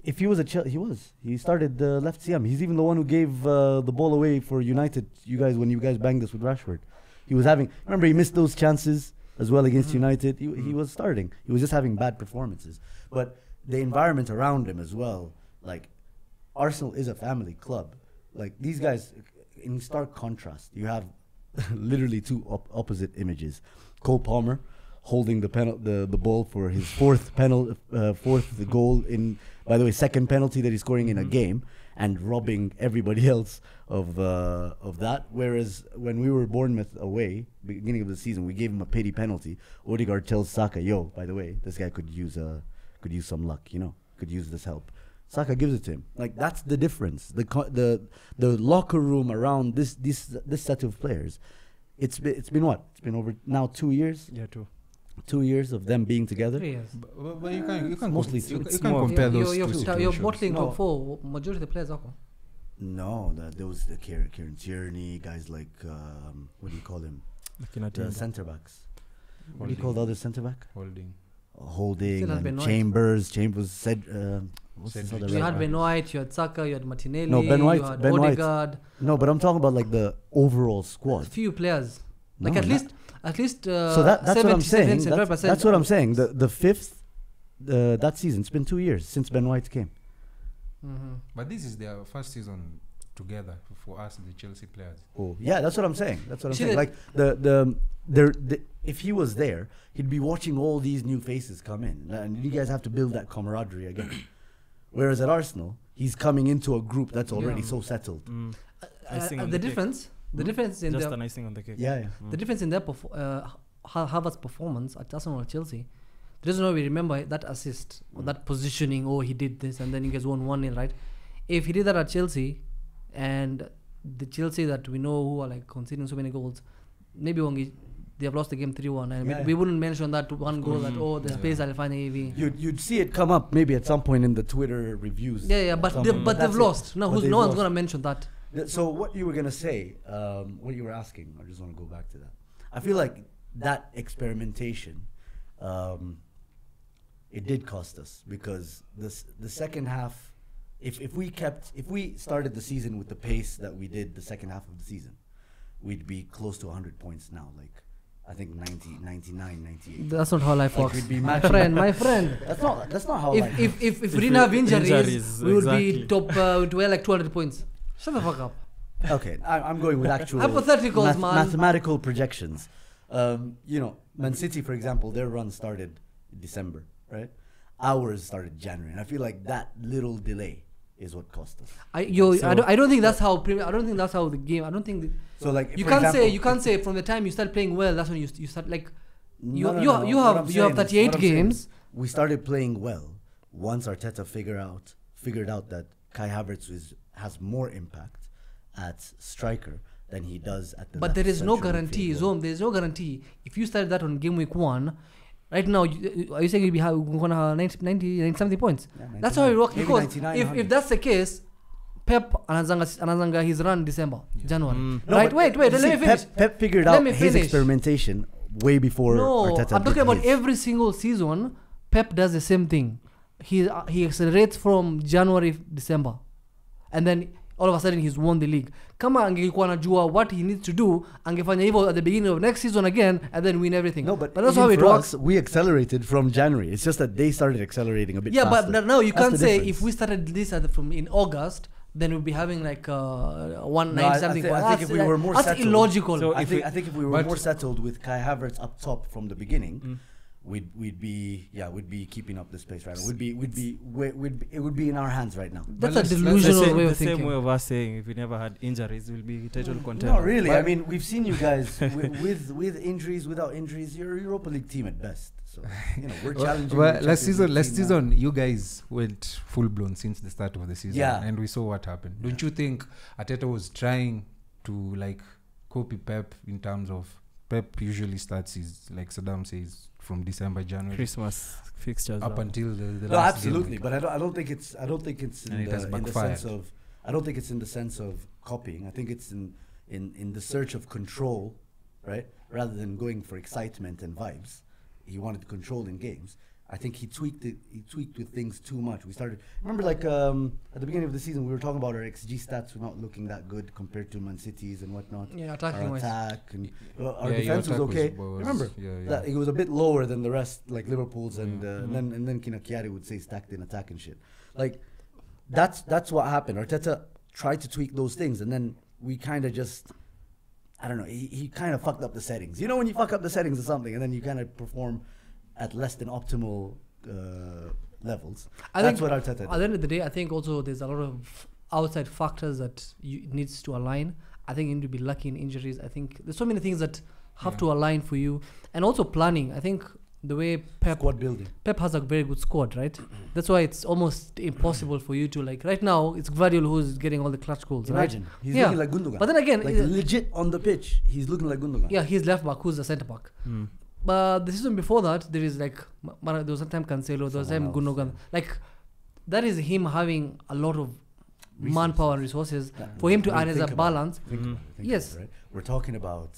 If he was at Chelsea, he was. He started left CM. He's even the one who gave the ball away for United. You guys, when you guys banged us with Rashford, he was having. Remember, he missed those chances as well against United. He was starting. He was just having bad performances. But the environment around him as well. Like, Arsenal is a family club. Like, these guys, in stark contrast, you have literally two opposite images. Cole Palmer holding the ball for his fourth goal in, by the way, second penalty that he's scoring in a game, and robbing everybody else of that. Whereas when we were Bournemouth away, beginning of the season, we gave him a pity penalty. Odegaard tells Saka, "Yo, by the way, this guy could use some luck. Could use this help." Saka gives it to him. Like, that's the difference. The locker room around this set of players. It's been what? It's been over now 2 years. Yeah, 2 years of them being together. 3 years. But you can Mostly you it's can more. compare those two You're situations. bottling No. top 4. Majority of the players are. No, there was the Kieran Tierney, guys like what do you call him? The centre backs. What do you call the other centre back? Holding Still has and been White. Chambers said. What's this Cedric. other You right had back? Ben White, you had Saka, you had Martinelli, No, Ben White- you had Ben White. Odegaard. No, but I'm talking about like the overall squad. Few players. No, Like at not- least. So that's what I'm saying. 75%. That's what I'm saying. The fifth that season. It's been 2 years since Ben White came. Mhm. But this is their first season together for us, the Chelsea players. Oh, yeah, that's what I'm saying. That's what I'm See saying. the- Like if he was there, he'd be watching all these new faces come in, and you guys have to build that camaraderie again. Whereas at Arsenal, he's coming into a group that's already Yeah. so settled. Icing on The the cake. difference. The difference in Just the an icing on the cake. Yeah. the difference in their Harvard's performance at Arsenal or Chelsea. The reason why we remember that assist or that positioning, he did this, and then you guys won 1-0, right? If he did that at Chelsea, and the Chelsea that we know who are like conceding so many goals, maybe they have lost the game 3-1, and we wouldn't mention that one goal that the space I'll find AV. You'd see it come up maybe at some point in the Twitter reviews. But Something. they've That's it. lost. No, But they've no one's lost. gonna mention that. So what you were gonna say, what you were asking, I just want to go back to that. I feel like that experimentation, it did cost us, because the second half, if we started the season with the pace that we did the second half of the season, we'd be close to 100 points now. Like, I think 90, 99, 98. That's not how life Like, works. we'd be My matching- friend. That's not how. life works. If we didn't have injuries, injuries, we would be exactly. top. We'd wear like 200 points. Shut the fuck up. Okay, I'm going with actual Hypotheticals, man. mathematical projections. Man City, for example, their run started in December, right? Ours started January, and I feel like that little delay is what cost us. I don't think that's how. I don't think that's how the game. I don't think. So, like, You for can't example, say. You can't say from the time you start playing well. That's when you start like. You No, no, you no, have no. you What have I'm you have saying is- 38 what I'm saying games. is we started playing well once Arteta figured out that Kai Havertz has more impact at striker than he does at the. But left there is no central guarantee, midfield role. Zom. There is no guarantee. If you started that on game week 1, right now, are you saying you'll be going to have 90 something points? Yeah, That's how it works. maybe Because 99, if 100. that's the case, Pep anazanga his run December, January. No, Right? but Wait. you Let see, me finish. Pep figured Let out me his finish. experimentation way before No, Arteta I'm did talking about his. every single season. Pep does the same thing. He accelerates from January, December, and then all of a sudden he's won the league. Kama angekuwa anajua what he needs to do, angefanya hivyo at the beginning of next season again, and then win everything. No, but that's even how it for works. us, we accelerated from January. It's just that they started accelerating a bit Yeah, faster. but now you That's can't the say difference. if we started this from in August, then we'll be having like 190 No, I something. think if we were more that's settled- illogical. So I if think if we were but- more settled with Kai Havertz up top from the beginning, we'd be keeping up this pace right now. It would be in our hands right now. That's a let's- delusional way the of same thinking. way of us saying if we never had injuries, we'll be title contender. Not really. But- I mean, we've seen you guys with injuries, without injuries. You're a Europa League team at best. So we're challenging. Well, the last Champions League season, team now. you guys went full blown since the start of the season, Yeah. and we saw what happened. Don't you think Arteta was trying to like copy Pep in terms of Pep usually starts his, like Saddam says, from December, January, Christmas fixtures up until the No, last absolutely, game. but I don't think it's And it has in the backfired. sense of I don't think it's in the sense of copying. I think it's in the search of control, right? Rather than going for excitement and vibes, he wanted control in games. I think he tweaked with things too much. We started, remember, like at the beginning of the season, we were talking about our XG stats were not looking that good compared to Man City's and whatnot. Yeah, attacking Our wise. attack and our Yeah, your defense was attack was- okay. was- Remember yeah. that it was a bit lower than the rest, like Liverpool's, and then Kina Chiari would say stacked in attack and shit. Like that's what happened. Arteta tried to tweak those things, and then we kind of just. I don't know. He kind of fucked up the settings. You know when you fuck up the settings of something, and then you kind of perform at less than optimal levels. That's what Arteta did. At the end of the day, I think also there's a lot of outside factors that needs to align. I think you need to be lucky in injuries. I think there's so many things that have to align for you, and also planning. I think the way Squad building. Pep has a very good squad, right? That's why it's almost impossible for you to, like, right now it's Gvardiol who's getting all the clutch goals. Imagine right? he's looking like Gundogan. But then again, like legit on the pitch, he's looking like Gundogan. yeah, he's left back who's the centre back. But the season before that, there is like there was sometime Cancelo, there was time Someone else, Gundogan. Like that is him having a lot of manpower and resources Yeah. for him to When add you as a think about it, balance. think about it, Yes. right? We're talking about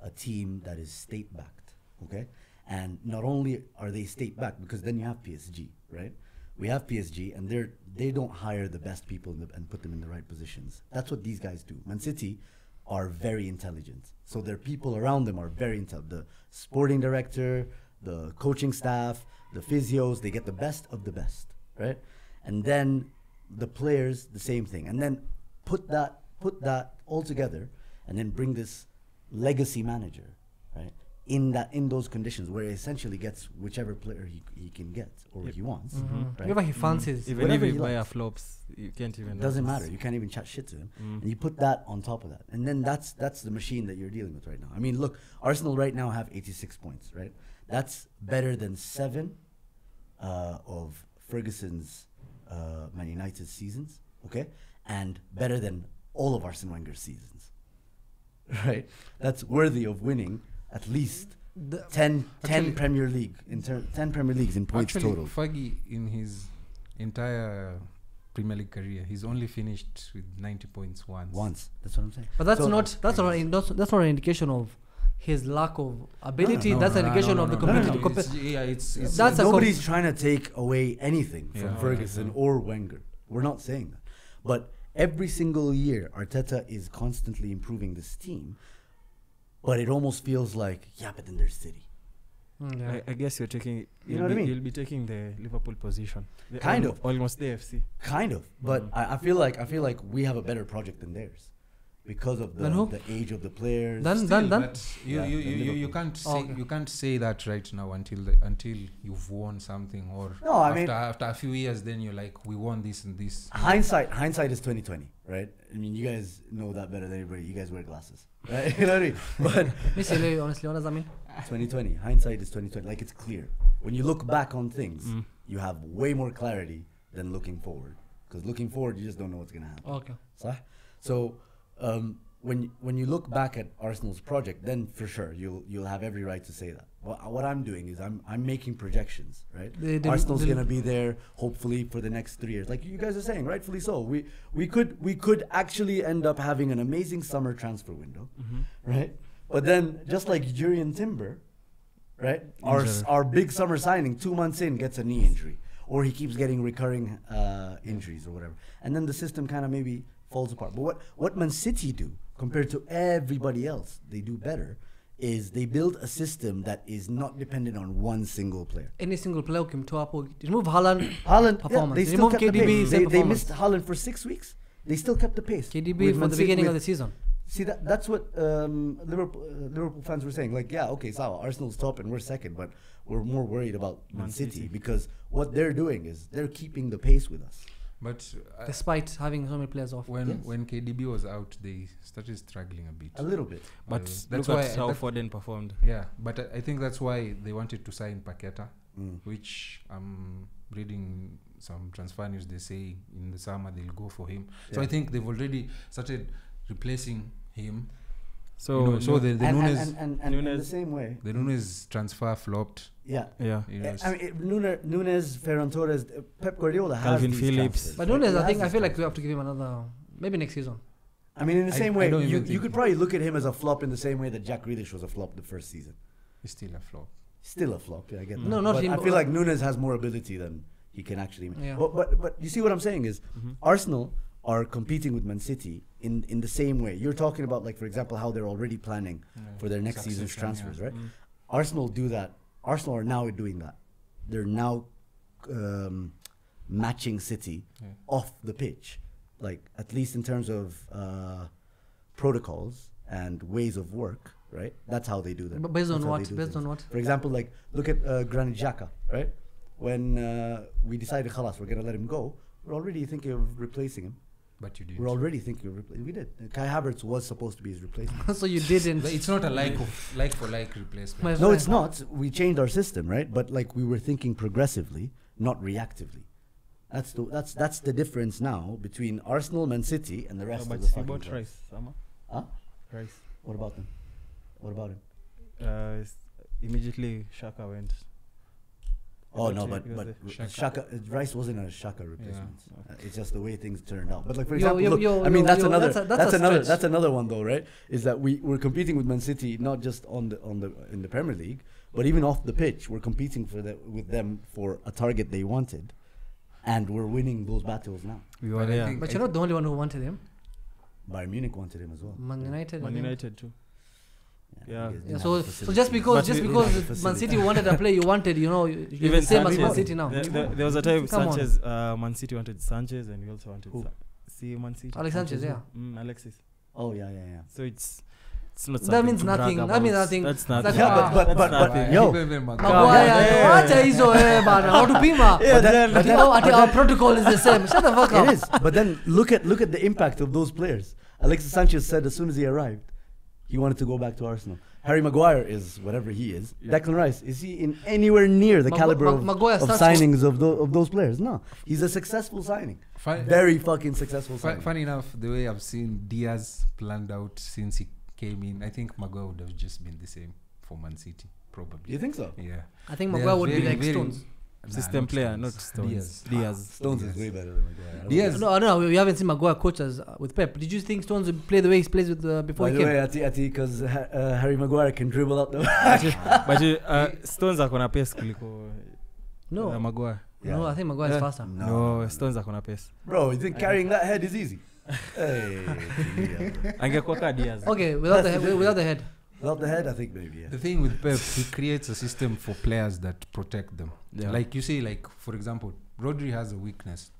a team that is state backed, okay? And not only are they state backed, because then you have PSG, right? We have PSG, and they don't hire the best people and put them in the right positions. That's what these guys do. Man City are very intelligent, so their people around them are very intelligent. The sporting director, the coaching staff, the physios, they get the best of the best, right? And then the players, the same thing, and then put that all together, and then bring this legacy manager, right? In those conditions, where he essentially gets whichever player he can get or he wants, right? Whoever he fancies. Even Whatever if he you buy likes. a flops, you can't even. Doesn't notice. matter. You can't even chat shit to him, and you put that on top of that, and then that's the machine that you're dealing with right now. I mean, look, Arsenal right now have 86 points, right? That's better than 7 of Ferguson's Man United seasons, okay, and better than all of Arsene Wenger's seasons, right? That's worthy of winning at least 10 Premier League 10 Premier Leagues in points Actually, total. Fergie, in his entire Premier League career, he's only finished with 90 points once. That's what I'm saying. But that's So- not an indication of his lack of ability. That's an indication of the competitive. It's That's a Nobody's trying to take away anything from Yeah. Ferguson or Wenger. We're not saying that. But every single year, Arteta is constantly improving this team. But it almost feels like, yeah, but then there's City. Yeah. I guess you're taking. You know what I mean? You'll be taking the Liverpool position. Kind of. Almost the FC. Kind of. But I feel like we have a better project than theirs. Because of Than who? the age of the players. Then Yeah, you Liverpool. can't say Okay. you can't say that right now until you've won something, or No, I mean- after a few years, then you're like, we won this and this. Hindsight is 2020, right? I mean, you guys know that better than anybody. You guys wear glasses, right? You know what I mean? But honestly, what does that mean? 2020, hindsight is 2020. Like, it's clear. When you look back on things, you have way more clarity than looking forward. Because looking forward, you just don't know what's gonna happen. Okay. So when you look back at Arsenal's project, then for sure you'll have every right to say that. What I'm doing is I'm making projections, right? Arsenal's gonna be there hopefully for the next 3 years, like you guys are saying, rightfully so. We could actually end up having an amazing summer transfer window, right? But then just like Jurriën Timber, right? Our big summer signing 2 months in gets a knee injury, or he keeps getting recurring injuries or whatever, and then the system kind of maybe falls apart. But what Man City do compared to everybody else, they do better, is they build a system that is not dependent on one single player. Any single player can top. Remove Haaland. Haaland, Performance. they They still removed kept the KDB, pace. same They performance. missed Haaland for 6 weeks. They still kept the pace. KDB With from Man the City- beginning of with- the season. See, that's what Liverpool fans were saying. Like, yeah, okay, so Arsenal's top and we're second, but we're more worried about Man City because what they're doing is they're keeping the pace with us. But Despite having so many players off. when KDB was out, they started struggling a bit. A little bit. But That's look why at how Foden performed. Yeah, but I think that's why they wanted to sign Paqueta, which I'm reading some transfer news. They say in the summer they'll go for him. So Yeah. I think they've already started replacing him So, so the Nunes, and in the Nunes- same way, the Nunes transfer flopped. yeah. yeah. You know, I mean, Nunes, Ferran Torres, Pep Guardiola has Calvin these Phillips. chances, But right? Nunes, He I has think I these feel like chances. we have to give him another, maybe next season. I mean, in the same I way, don't you even think- could probably look at him as a flop in the same way that Jack Grealish was a flop the first season. it's still a flop. Still a flop, yeah, I get that. No, not but him, I but- feel like Nunes has more ability than he can actually. Yeah. But you see what I'm saying is, Mhm. Arsenal are competing with Man City in the same way. You're talking about, like, for example, how they're already planning for their next season's Succession, transfers, yeah. right? Mm. Arsenal do that. Arsenal are now doing that. They're now matching City Yeah. off the pitch, like at least in terms of protocols and ways of work, right? That's how they do that. But based That's on how they what? do Based things. on what? For example, like look at Granit Xhaka, right? When we decided, khalas, we're gonna let him go, we're already thinking of replacing him. But you did. We're already thinking of replacing. We did. Kai Havertz was supposed to be his replacement. So you didn't. But it's not a like for like replacement. My No, friend. it's not. We changed our system, right? But like we were thinking progressively, not reactively. That's the difference now between Arsenal, Man City, and the rest But of the you fucking bought clubs. Rice, Sama? Huh? Rice. What about them? What about him? Immediately Shaka went. Oh thought no, you- but because but the- Shaka Rice wasn't a Shaka replacement. It's just the way things turned out. But like for Yo, example, yo, look, yo, I mean yo, that's yo, another that's a stretch. that's another one though, right? Is that we're competing with Man City not just on the in the Premier League, but even off the pitch, we're competing with them for a target they wanted, and we're winning those battles now. We But were I there. think- But you're not the only one who wanted him. Bayern Munich wanted him as well. Man United. Man I think. United too. Yeah. you guys Yeah, didn't so have the so just facility. because But just we- because we have the Man facility. City wanted a player you wanted, you know, you're Even the same as Man Sanchez. City now. There was a time Come on. Sanchez, Man City wanted Sanchez, and we also wanted Who? Man City. Alex Sanchez, yeah. Alexis. Oh yeah. So it's not. That something means to brag nothing. That about. means nothing. That's That's nothing. Yeah, but Ah, but nothing. yo, Maguire, Yeah. wacha hizo bana. Watupima. Ati our protocol is the same. Shut the fuck up. it is. But then look at the impact of those players. Alexis Sanchez said as soon as he arrived, he wanted to go back to Arsenal. Harry Maguire is whatever he is. Yeah. Declan Rice, is he in anywhere near the caliber of starts signings of those players? No, he's a successful signing. Very fucking successful signing. Funny enough, the way I've seen Diaz planned out since he came in, I think Maguire would have just been the same for Man City, probably. You think so? Yeah. I think They Maguire are would be very, like very- Stones. System player, not Stones. Diaz. Stones is way better than Maguire. Diaz. No, we haven't seen Maguire coach as with Pep. Did you think Stones would play the way he plays with before By he the came? way, because Harry Maguire can dribble out the. But Stones akona pace kuliko No, Maguire. no, I think Maguire is faster. No, Stones akona pace. Bro, you think carrying that head is easy? Hey, Angekuwa ka Diaz. Okay, without the head. without the head, I think maybe. Yeah. The thing with Pep, he creates a system for players that protect them. Yeah. Like you say, like for example, Rodri has a weakness.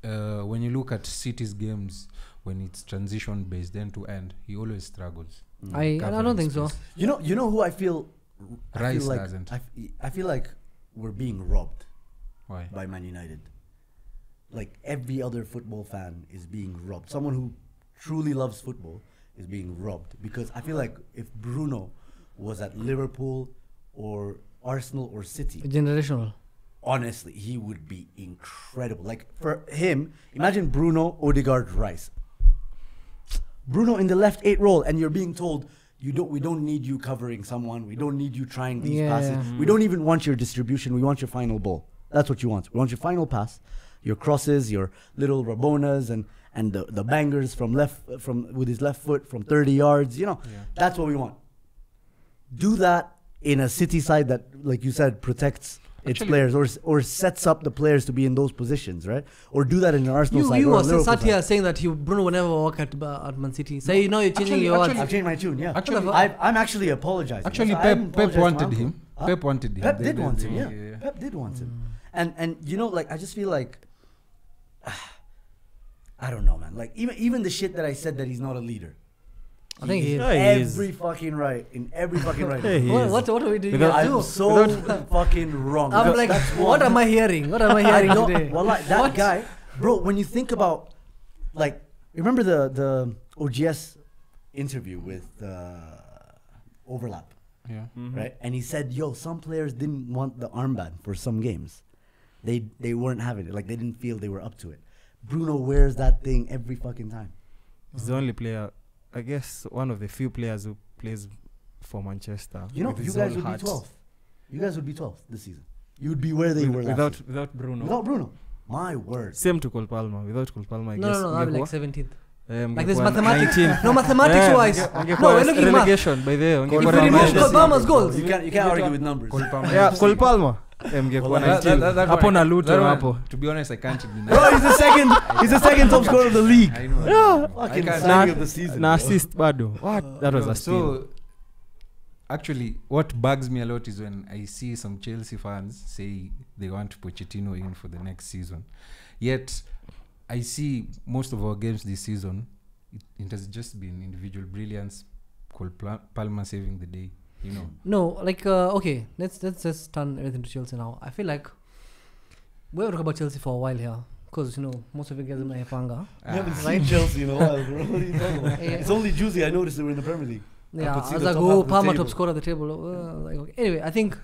When you look at City's games, when it's transition based end to end, he always struggles. I don't think so. You know who I feel. Rice like doesn't. I feel like we're being robbed Why? by Man United. Like every other football fan is being robbed. Someone who truly loves football is being robbed, because I feel like if Bruno was at Liverpool or Arsenal or City, Generational. honestly, he would be incredible. Like for him, imagine Bruno, Odegaard, Rice. Bruno in the left 8 role, and you're being told we don't need you covering someone. We don't need you trying these Yeah. passes. We don't even want your distribution. We want your final ball. That's what you want. We want your final pass, your crosses, your little Rabonas, and the bangers from with his left foot from 30 yards. You know, that's what we want. Do that in a City side that, like you said, protects its players or sets up the players to be in those positions, right? Or do that in an Arsenal side. You or a was Liverpool sat here side. saying that Bruno will never work at Man City. Say you're changing your words. I've changed my tune. Yeah, Actually- I'm actually apologizing. Actually, I haven't Pep apologized to my wanted uncle. him. Huh? Pep wanted him. Pep They- did they- want him. they- Yeah, Pep did want him. And you know, like, I just feel like I don't know, man. Like even the shit that I said that he's not a leader. I think he is. Yeah, he is. every fucking right. Hey, he is. What are we doing? Because here? I'm so fucking wrong. I'm like, That's what am I hearing? What am I I hearing know. today? Well, like that What? guy, bro. When you think about, like, remember the OGS interview with Overlap, Yeah. right? And he said, "Yo, some players didn't want the armband for some games. They weren't having it. Like they didn't feel they were up to it. Bruno wears that thing every fucking time. He's the only player I guess one of the few players who plays for Manchester. You know, with you his guys whole would heart. be 12th. You guys would be 12th this season. You would be where they were last Without Bruno. Without Bruno. My word. Same to Cole Palmer. Without Cole Palmer, I No, guess. no, no, I'll be like 17th. Like there's mngekuwa mathematics. 19. No, mathematics wise. No, we're looking at math. relegation by the way. If you remove Cole Palmer's goals. You can't argue with numbers. Yeah, Cole Palmer. Mngekuwa 19. Hapo na Luton hapo. To be honest, I can't deny. Bro, he's the second top scorer of the league. I know. Yeah. Fucking can't- signing of the season. Na bro. assist bado. What? That was a steal. So actually, what bugs me a lot is when I see some Chelsea fans say they want Pochettino in for the next season. Yet, I see most of our games this season, it has just been individual brilliance, Cole Palmer saving the day, you know. No, like okay, let's just turn everything to Chelsea now. I feel like we're talking about Chelsea for a while here, because you know most of you guys are my panga. You haven't seen Right. Chelsea in a while, bro. What are you talking about? Yeah. It's only juicy. I noticed they were in the Premier League. Yeah, could see I was the like, top oh, half of the Palmer table. top scorer of the table. Like, okay. Anyway, I think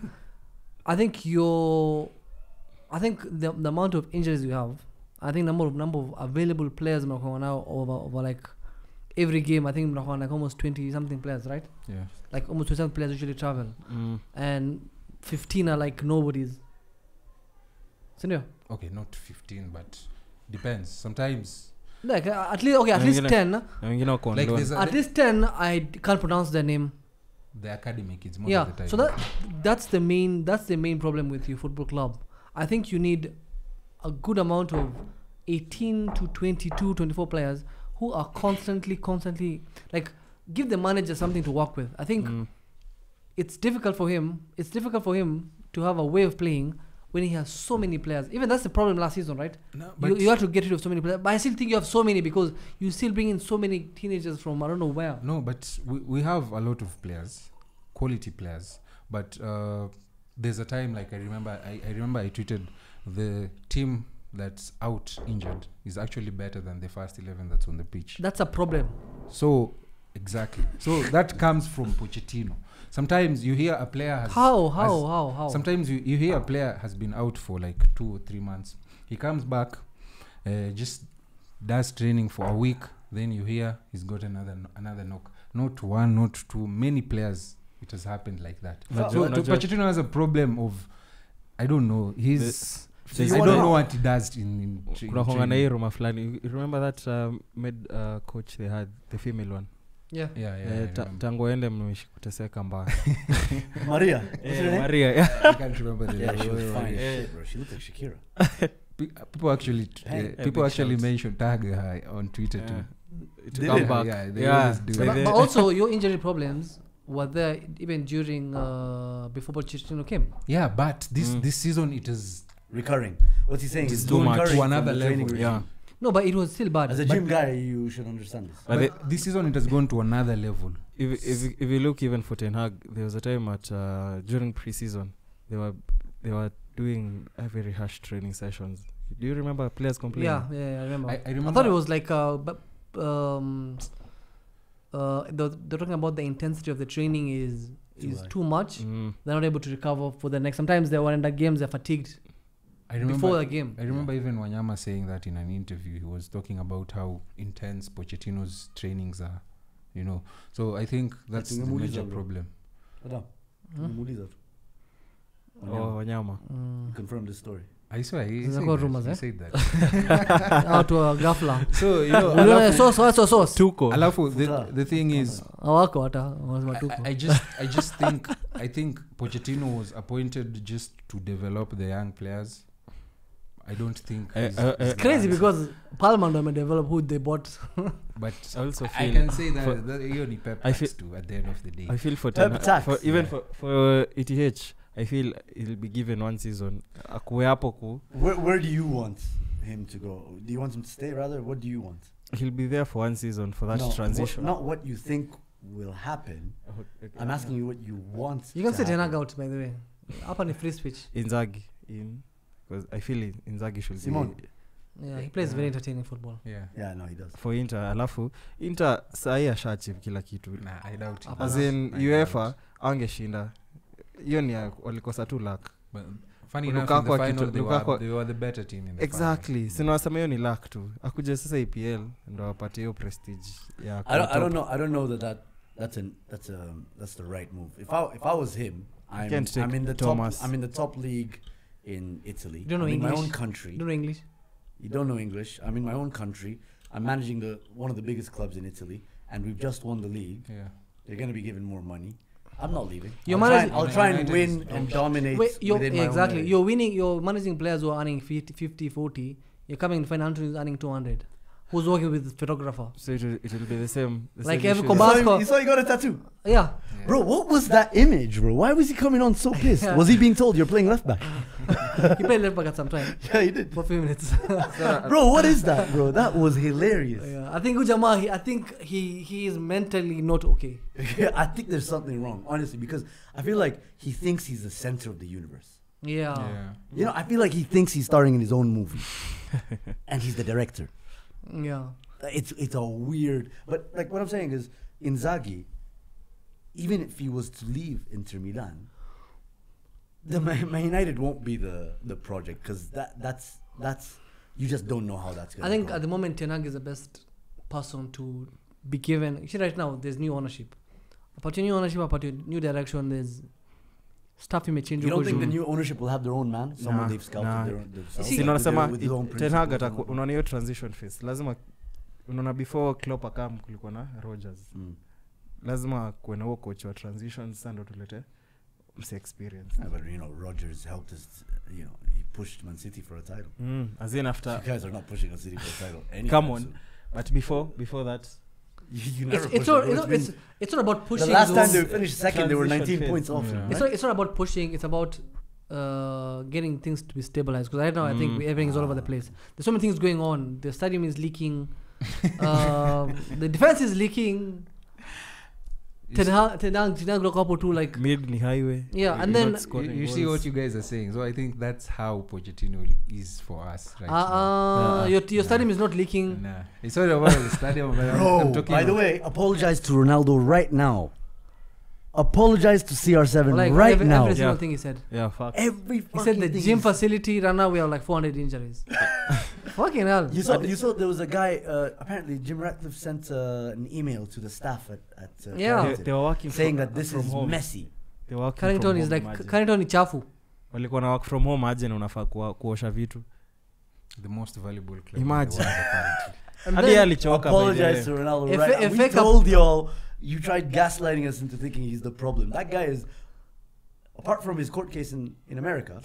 the amount of injuries you have, I think number of available players now over like every game. I think like almost 20 something players, right? Yeah. Like almost 20 something players usually travel, and 15 are like nobodies. Senior. Okay, not 15, but depends. Sometimes, Like at least 10. Na wengine wako on like loan. there's At least 10, I can't pronounce their name. the academy kids most Yeah, of the time. so that's the main problem with your football club. I think you need a good amount of 18 to 22, 24 players who are constantly like give the manager something to work with. I think it's difficult for him to have a way of playing when he has so many players. Even that's the problem last season, right? No, but You have to get rid of so many players, but I still think you have so many because you still bring in so many teenagers from I don't know where. no, but we have a lot of players, quality players. But there's a time, like I remember I tweeted the team that's out injured is actually better than the first 11 that's on the pitch. That's a problem. So exactly. So that comes from Pochettino. Sometimes you hear a player has How? Sometimes you hear a player has been out for like 2 or 3 months. He comes back, just does training for a week. Then you hear he's got another knock. Not one, not two. Many players, it has happened like that. So Pochettino has a problem of, I don't know. He's I don't know what he does in kuna honga na hii Roma fulani. You remember that mid coach they had, the female one? Yeah. Tangu ende mmeshi kuteseka mbaya. Maria. What's her name? Maria, yeah. I can't remember the Yeah, she was name. fine as shit, bro. She looked like Shakira. People actually mention tag her on Twitter too. To Did come they? back. Yeah, they always do by that. the- But also your injury problems were there even during before Pochettino came. Yeah, but this season it is Recurring. What's he saying? It's It's too much. recurring To from another the training level, regime. No, but it was still bad. As a gym guy, you should understand this. But but this season it has gone to another level. if you look even for Ten Hag, there was a time at during pre-season they were doing very harsh training sessions. Do you remember players complaining? Yeah, I remember. I remember. I thought it was like they're talking about the intensity of the training is too much. They're not able to recover for the next. Sometimes they were in the games, they're fatigued I remember before the game. I remember even Wanyama saying that in an interview. He was talking about how intense Pochettino's trainings are, you know. So I think that's the Tungemuuliza major bro. problem. Adam, muuliza tu. Oh, Wanyama. Confirm this story. I swear he These are said called that. rumors, He eh? said that. Out to a ghafla. So you know, Sauce. Tuko. alafu the thing is, Awako hata wanasema tuko. I just think Pochettino was appointed just to develop the young players. I don't think It's crazy because Palmer ndo amedevelop who they bought. but I also I feel can say that hiyo ni pep I tax feel- too at the end of the day. I feel for Pep Ten Hag, tax, for even yeah. for ETH, I feel he'll be given one season. Akuwe hapo ku. Where do you want him to go? Do you want him to stay rather? What do you want? He'll be there for one season for that No, transition. not what you think will happen. I'm asking you what you want. You can to say Ten Hag happen. out by the way. Hapa ni free speech. Inzaghi in, because I feel Inzaghi should Simon. be Yeah, he plays very entertaining football. Yeah. Yeah, no, he does. for Inter. Alafu Inter sahi ashaachieve kila kitu. Nah, I doubt it. As in I UEFA doubt. angeshinda. Hiyo ni walikosa tu luck. But Funny enough, in Lukaku the final, Lukaku- they were the better team in the exactly sinawasema hiyo ni luck tu akuja sasa EPL ndo apate hiyo prestige ya I don't know that's the right move. If I was him, can't take I'm in the Thomas. top. I'm in the top league in Italy. You don't know I'm in my English? own country. You don't know English? You don't know English. I'm in my own country. I'm managing one of the biggest clubs in Italy, and we've just won the league. Yeah. They're going to be given more money. I'm not leaving. You're I'll try and United win is and dominate. Within my exactly. own area. You're winning. You're managing players who are earning 50, 40. You're coming in financial is earning 200. Who's working with the photographer? so it'll be the same Like same every issue. Kobas- You saw he got a tattoo. Yeah. Bro, what was that image, bro? Why was he coming on so pissed? Was he being told you're playing left back? He played left back at some time Yeah, he did. for a few minutes. Bro, what is that, bro? That was hilarious. Yeah, I think Ujama. I think he is mentally not okay. Yeah, I think there's something wrong, honestly, because I feel like he thinks he's the center of the universe. Yeah. You know, I feel like he thinks he's starring in his own movie, and he's the director. Yeah. It's a weird, but like what I'm saying is, Inzaghi, even if he was to leave Inter Milan, the Man United won't be the project because that's you just don't know how that's gonna. I think go. at the moment Ten Hag is the best person to be given. You see, right now there's new ownership. About your new ownership, about your new direction, there's stuff you may change. You don't think the Gojo. new ownership will have their own man? Someone Nah, they've scouted nah. themselves See, with nasema with his own Ten Hag principles and unaona hiyo transition phase lazima unaona before Klopp akam kulikuwa na Rodgers lazima kuwe na huo coach wa transition sasa ndo tulete mse experience Yeah, but you know, Rodgers helped us. You know, he pushed Man City for a title. as in after You guys are not pushing Man City for a title. Anytime come on soon. but before that You never It's pushed not. it. It's not about pushing. The last time those- they finished second, they were Transition 19 phase. points off. Yeah. Right? It's not about pushing. It's about getting things to be stabilized. Because right now, I think everything is all over the place. There's so many things going on. The stadium is leaking. The defense is leaking. Ten Hag look up too, like mid ni highway yeah, and You're then not scoring You see goals. what you guys are saying. So I think that's how Pochettino is for us right now. your stadium is not leaking. Nah, it's not about the stadium. But I'm Bro, talking by the about- way, apologize to Ronaldo right now. Apologize to CR7 Like right every now. single Yeah. thing he said. yeah fuck Every He fucking said the thing gym he's- facility right now we have like 400 injuries. Fucking hell. You saw there was a guy. Apparently, Jim Ratcliffe sent an email to the staff at Yeah. Carrington they were working saying from, that this from is home. messy. They were working Carrington from is home, like imagine. Carrington ni chafu. walikuwa na work from home aje na unafaa kuosha vitu the most valuable club. Imagine. In the world, apparently. And hadi then- alichoka by the Apologize way. to Ronaldo If- right now. if We Fake up- told y'all you tried gaslighting us into thinking he's the problem. That guy is, apart from his court case in America,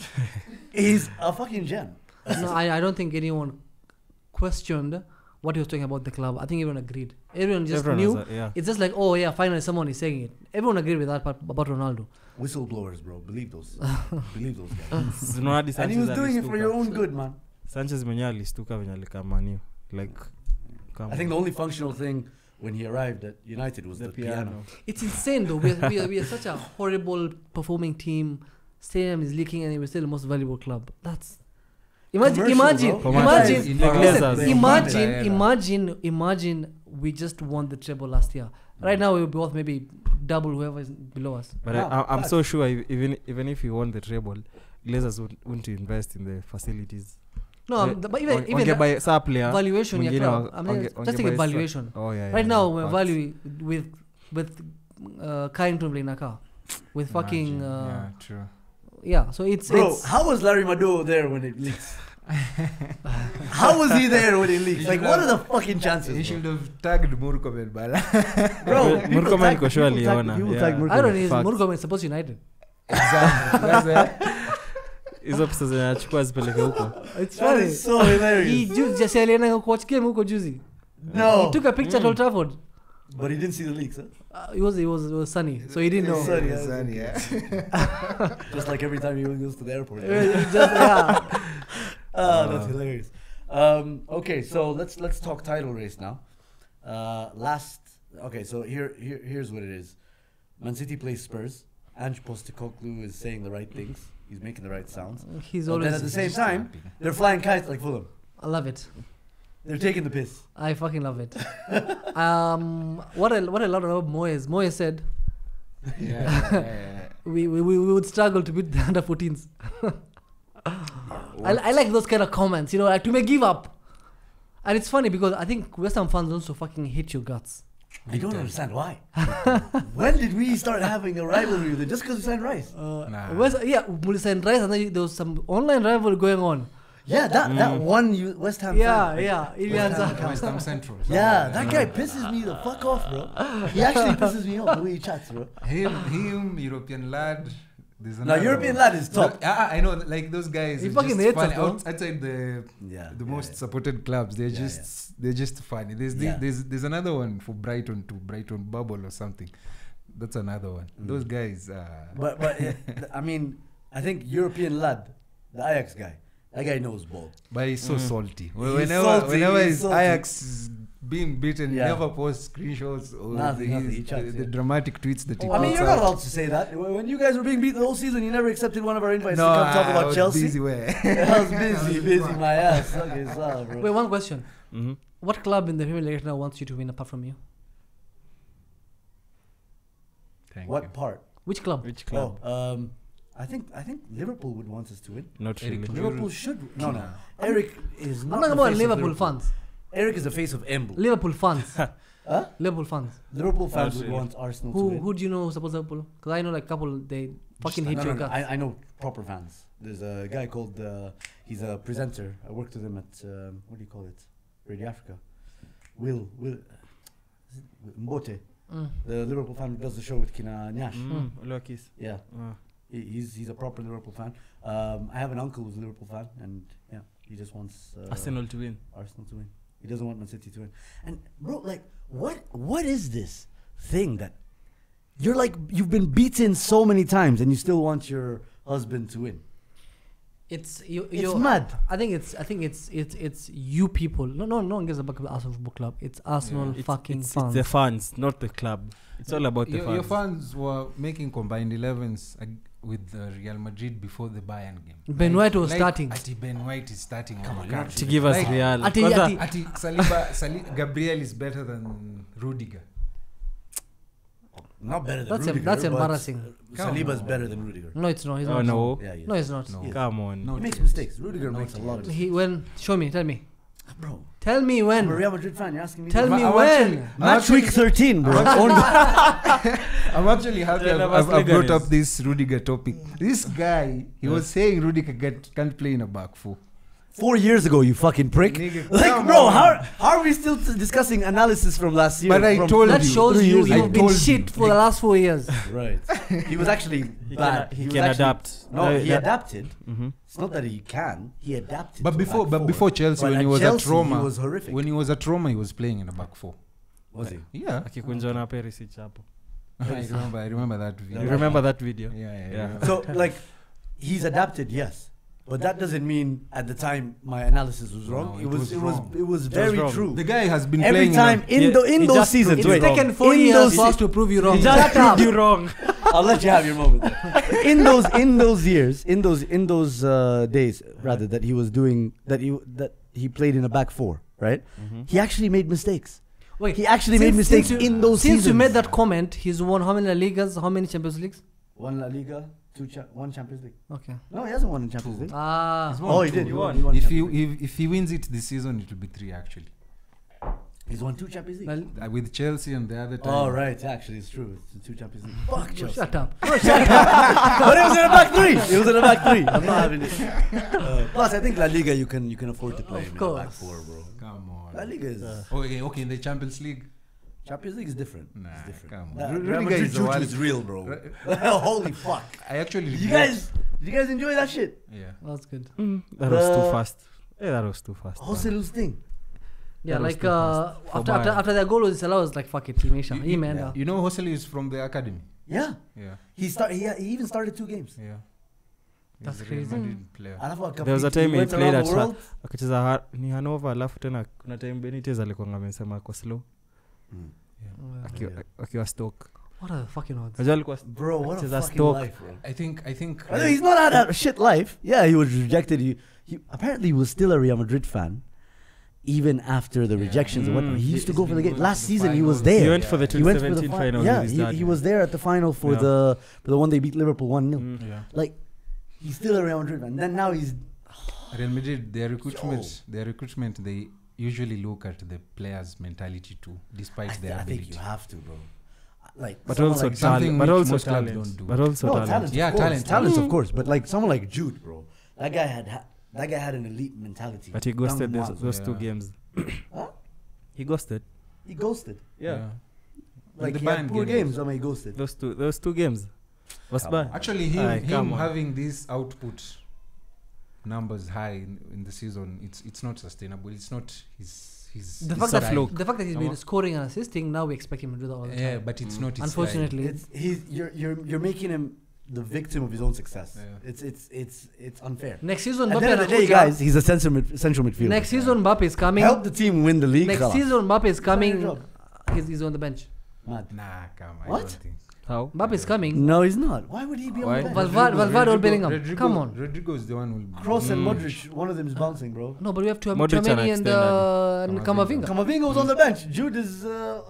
he's a fucking gem. No, I don't think anyone questioned what he was talking about the club. I think everyone agreed. Everyone just Everyone knew. has a- yeah. It's just like, oh yeah, finally someone is saying it. Everyone agreed with that part about Ronaldo. Whistleblowers, bro. Believe those. Believe those guys. Zino hadi And he was Sanchez doing it for alistuka. your own good, man. Sanchez mwenyewe alistuka venye alikamaniwa like I think the only functional thing when he arrived at United was the piano. It's insane though. We are such a horrible performing team. Stadium is leaking and we're still the most valuable club. That's imagine Commercial, bro. imagine In listen, Glazers. imagine we just won the treble last year. Right now we will be worth maybe double whoever is below us. but Wow, I'm facts. so sure even if he won the treble Glazers wouldn't invest in the facilities No, They- but even wangebuy saa player valuation ya mwingine club. wa- I mean, wange- just take a wangebuy valuation. oh yeah, Right now we're facts. value with Carrington playing Naka with fucking Yeah, true. yeah. So it's Bro, it's how was Larry Mado there when it leaks? How was he there when it leaks? Like, what are the fucking chances? You bro? should have tagged Murkomen Bala. Bro, Murkomen iko sure aliona, people yeah. tag I Murkomen. don't know. Facts. Murkomen is supposed United. Exactly. That's it. hizo pesa zinachukua zipeleke huko It's That funny. is so hilarious. Just alienda kuwatch game huko juzi. No, He took a picture at Old Trafford. but he didn't see the leaks, huh? It was sunny, so he didn't know. Sunny, yeah. Sunny, yeah. Just like every time he goes to the airport. Yeah. That's hilarious. Okay, so let's talk title race now. So here's what it is. Man City plays Spurs. Ange Postecoglou is saying the right things. He's making the right sounds. He's But then at the always. same time, they're flying kites like Fulham. I love it. They're taking the piss. I fucking love it. What I love about Moyes. Moyes said Yeah. we would struggle to beat the under 14s. I like those kind of comments, you know, like, you may give up. And it's funny because I think West Ham fans also fucking hate your guts. I don't understand why. When did we start having a rivalry with it? Just because we signed Rice? We signed Rice, and then there was some online rivalry going on. Yeah, that one West Ham fan. West Ham Central. Yeah, that guy pisses me the fuck off, bro. He actually pisses me off the way he chats, bro. Him, European lad. No, European lad is top. I know, like those guys. He fucking hates us, bro. Outside the most supported clubs, they're just funny. There's another one for Brighton Bubble or something. That's another one. Those guys. But I mean, I think European lad, the Ajax guy. That guy knows ball. But he's so salty. Whenever his Ajax is being beaten, he never posts screenshots or the dramatic tweets that he puts I mean, you're not out. allowed to say that. When you guys were being beaten the whole season, you never accepted one of our invites No, to come talk I about was Chelsea. busy where? I was busy my ass. Okay, sorry, bro. Wait, one question. What club in the Premier League right now wants you to win apart from you? What part? Which club? I think Liverpool would want us to win. Not really. Liverpool should. No. Eric is not. I'm talking the about face of Liverpool fans. Eric is the face of Embu. Liverpool fans. Huh? Liverpool fans. Liverpool fans would want Arsenal to win. Who do you know supports Liverpool? Because I know like a couple, they fucking hate your guts. I know proper fans. There's a guy called, he's a presenter. I worked with him at, what do you call it? Radio Africa. Will Mbote. The Liverpool fan who does the show with Kina Nyash. Yeah. He's a proper Liverpool fan. I have an uncle who's a Liverpool fan, and yeah, he just wants Arsenal to win. He doesn't want Man City to win. And bro, like, what is this thing that you're like, you've been beaten so many times and you still want your husband to win? It's mad. I think it's you people. No one gets about the Arsenal Football Club. It's Arsenal fans. It's the fans, not the club. It's all about the fans. Your fans were making combined 11s with Real Madrid before the Bayern game. Ben White was starting. Ben White is starting. To give us Real. Saliba, Gabriel is better than Rudiger. Not better than Rudiger. That's embarrassing. Saliba's better than Rudiger. No, it's not. He's not. No. Yeah, No, it's not. No. Come on. He makes mistakes. Rudiger makes a lot of mistakes. Show me. Tell me. Bro. Tell me when. I'm a Real Madrid fan. You're asking me. Tell me when. Match week 13, bro. I'm actually happy I've brought up this Rudiger topic. This guy, he was saying Rudiger can't play in a back four. 4 years ago, you fucking prick. Nigga, like, bro, how are we still discussing analysis from last year? But I told that you. shows you you've been told shit you. for the last 4 years. Right. He was actually bad. He was can actually- adapt. No, he adapted. Mm-hmm. It's not that he can. He adapted. But to before, back but four. before Chelsea, But when he at was Chelsea, at Roma, he was horrific. When he was at Roma, he was playing in a back four. Was he? Yeah. Akikunja na Perisic hapo. I remember that video. You remember that video? Yeah. So, like, he's adapted, yes. But that doesn't mean at the time my analysis was wrong. No, it was wrong. very wrong. true. The guy has been Every playing time in those just seasons. It's Wait, taken 4 in years those for us to prove you wrong. He just proved you wrong. I'll let you have your moment. There. in those years, in those days, rather, that he was doing that he played in a back four, right? Mm-hmm. He actually made mistakes. Wait, He actually made mistakes in those Since seasons. you made that comment, he's won how many La Ligas, how many Champions Leagues? One La Liga, one Champions League. Okay. No, he hasn't won in Champions League. Ah. He did. He won. He won If Champions League. if he wins it this season, it will be 3 actually. He's won 2 Champions League. With Chelsea and the other time. Oh right, actually it's true. It's 2 Champions League. Fuck Chelsea. Shut up. But it was in a back 3. It was in a back 3. I'm not having it. Plus, I think La Liga you can afford to play Of in a course. back 4, bro. Come on. La Liga is Okay, in the Champions League. Champions League is different. Nah, It's different. come on. That Rudiger Real Madrid is the juju one- is real, bro. Holy fuck! I actually You regret- guys enjoy that shit? Yeah. That's good. That was too fast. Yeah, that was too fast. Joselu's thing. Yeah, That was like too fast. after their goal was disallowed, I was like, fuck it, Team Asia. You- Hey, man. yeah. You know, Hoselu is from the academy. Yeah, Yeah. he even started 2 games. Yeah. That's He's a Real crazy. Madrid player. There was a time he went played around at the world. akacheza ni Hanover, alafu tena kuna time Benitez alikuwa amesema ako slow akiwa Stoke. What are the fucking odds? Unajua alikuwa Bro, what a Cheza fucking Stoke. life, bro. I think. I know he's not had a shit life. Yeah, he was rejected. He apparently he was still a Real Madrid fan, even after the rejections and whatnot. He used to go for the game. Last season he was he there. went for the He went for the 2017 final Yeah, with his dad. he was there at the final for the one they beat Liverpool 1-0. Yeah. Like, he's still a Real Madrid fan. Then now he's Real Madrid, their recruitment, they usually look at the players' mentality too, despite their I ability. think you have to, bro. Like, But someone also like something talent. But which also most clubs talent. don't do. But also no, talent. talent. Yeah, of course. talent. Talents, of course. But like someone like Jude, bro. That guy had an elite mentality. But he ghosted Young those yeah. 2 games. Huh? He ghosted. He ghosted. Yeah. Like the he had Bayern poor game. games. I mean, he ghosted. Those two games. Was Come bad. on. Actually, Aye, him come on. having these output numbers high in the season, it's not sustainable. It's not his The fact style. that the fact that he's been scoring and assisting, now we expect him to do that all the time. Yeah, but it's not his Unfortunately, You're making him the victim of his own success. Yeah. It's unfair. next season At Mbappe the end of the day, anakuja. guys, he's a central midfielder. Next season Mbappe is coming. Help the team win the league. Next Kala. season Mbappe is your coming. job. He's on the bench. Mad. Nah, come on. What? I don't think. How? Mbappe is coming. No, he's not. Why would he be Why? on the bench? Valverde or Bellingham. Come on. Rodrigo is the one who will. Kroos and Modric, one of them is bouncing, bro. No, but we have to have Modric Tchouameni and and Camavinga. Camavinga. Camavinga was on the bench. Jude is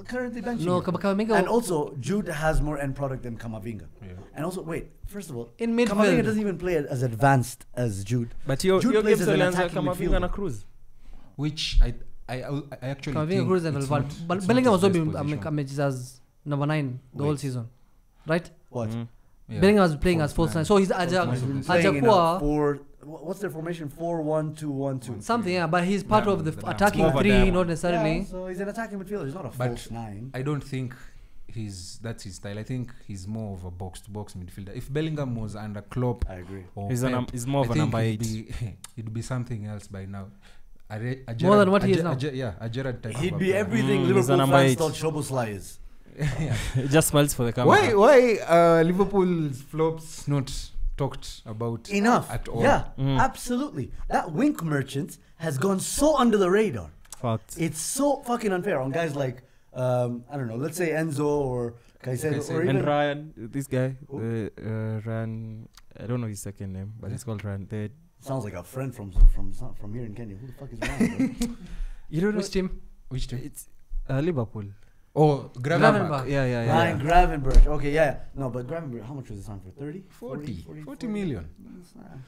currently benching. No, him. Camavinga And also, Jude has more end product than Camavinga. Yeah. And also, wait, first of all, in Camavinga midfield. doesn't even play as advanced as Jude. But your Jude plays games as an alianza attacking Camavinga midfielder. na Cruz. Which I actually Camavinga, think Cruz and it's Valverde. not- But it's Bellingham not was his also best been position. as number 9 the whole Wait. season, right? What? Mm. Yeah. Bellingham was playing as false 9, so he's False nine. He's been playing in a Ajakuwa four. What's their formation? 4-1-2-1-2. something, yeah. But he's part Yeah, of the the attacking More of a 3, diamond. not necessarily. Yeah, so he's an attacking midfielder. He's not a But- false 9. I don't think that's his style. I think he's more of a box-to-box midfielder. If Bellingham was under Klopp I agree. or He's Pep, he's more of I a think number 8. it'd be something else by now. More than what he is now. A Gerrard type He'd of be player. everything He's a Liverpool number fans 8. thought Szoboszlai is. Yeah. He just smiles for the camera. Why Liverpool's flops not talked about Enough. at all? Yeah, Mm. absolutely. That wink merchant has gone so under the radar. Fact. It's so fucking unfair on guys like, I don't know, let's say Enzo or Caicedo or even... And Ryan, this guy, Who? Ryan, I don't know his second name, but it's called Ryan. Sounds like a friend from here in Kenya. Who the fuck is Ryan, bro? You don't know? Which team? Which team? It's Liverpool. Oh, Gravenberch. Gravenberch. Yeah. Ryan Gravenberch. Okay, yeah. No, but Gravenberch, how much was this on for? 30? 40 million.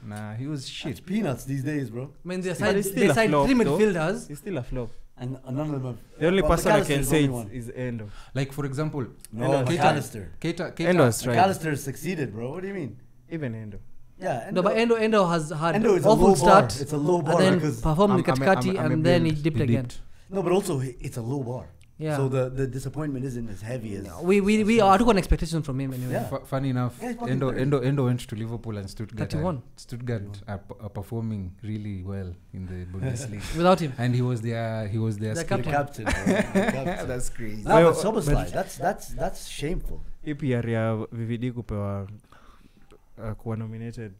Nah, he was It's shit. peanuts these days, bro. I mean, they But signed it's still a 3 flop, though. midfielders. He's still a flop. And none of them have... The only Well, person I McAllister's can the say only one. is Endo. Like for example, No, McAllister. Keita. Endo has tried. McAllister succeeded, bro. What do you mean? Even Endo. Yeah, No, but Endo has had Endo is a awful low bar. start It's a low bar and then because... performed in I'm- Katikati I'm and then he built- dipped he again. dipped. No, but also it's a low bar. Yeah. So the disappointment isn't as heavy as... We I took an expectation from him anyway. Yeah. Funny enough, Yeah, he's fucking third. Endo went to Liverpool and Stuttgart. 31. Stuttgart are performing really well in the Bundesliga, Without him. and he was their The The captain. captain, bro. The captain. That's crazy. No, Well, but Szoboszlai, that's shameful. EPR ya VVD kupewa kuwa nominated.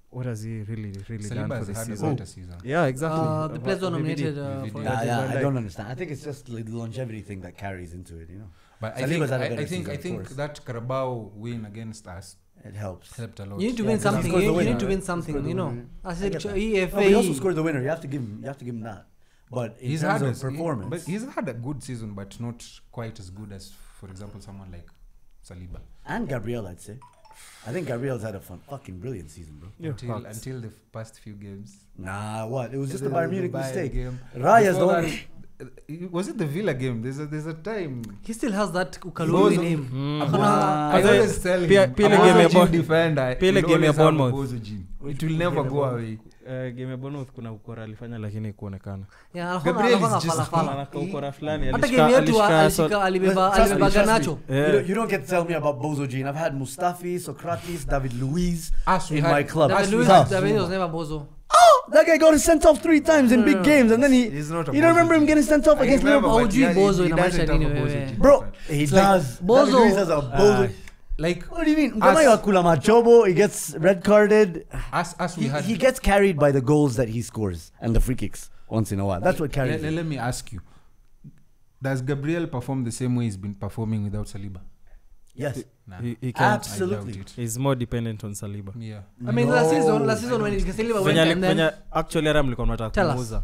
What has he really done Saliba for has this had a season? better season. Yeah, exactly. The players were nominated VVD. for Yeah, Yeah, Van I Dijk. don't understand. I think it's just like the longevity thing that carries into it, you know. But Saliba's had a I better think season, I of think course. that Carabao win against us It helps. helped a lot. You need to Yeah, win because he something. scored the You winner, need to right? win He something, scored the you know. winner. I I said get that. EFA. No, but he also scored the winner. You have to give him that. But in He's terms had of performance, but he's had a good season, but not quite as good as, for example, someone like Saliba. and Gabriel, I'd say. I think Gabriel's had a fucking brilliant season, bro. Yeah, Until the past few games. Nah, what? It was just a Bayern Munich Bayern mistake. game. Raya's the Before only... was it the Villa game? There's a time. He still has that Ukaluri Bozo- name. Nah, I always tell him. Pia- Pile game ya Bournemouth. defender. Pile will game ya always have a Bournemouth. Bozo gene. It will never go away. Game ya Bournemouth kuna ukora alifanya lakini kuonekana. Yeah, Gabriel is anafanya just falafala. Anaka ukora fulani Hata game yetu alishika alibeba Trust me, Garnacho. You don't get to tell me about Bozo Gene. I've had Mustafi, Socrates, David Luiz Us, we in had- my club. David As Luiz we have was never Bozo. That guy got sent off 3 times in big games, and then He's not a you don't remember him Bozo getting sent off I against remember, Liverpool? but Haujui yeah, Bozo he ina doesn't maisha have a nini Bozo wewe? gene. Bro, he does. Bozo- David Luiz has a Bozo. Like What do you mean? Us- Ganayo Akula Machobo, he gets red carded. us we had. He gets carried by the goals that he scores and the free kicks once in a while. That's what carries him. Let me ask you: does Gabriel perform the same way he's been performing without Saliba? Yes, Nah, He can't. absolutely. I doubt it. He's more dependent on Saliba. Yeah. I mean, last season when Saliba went and then Actually hata mlikuwa mnataka tell kumuuza.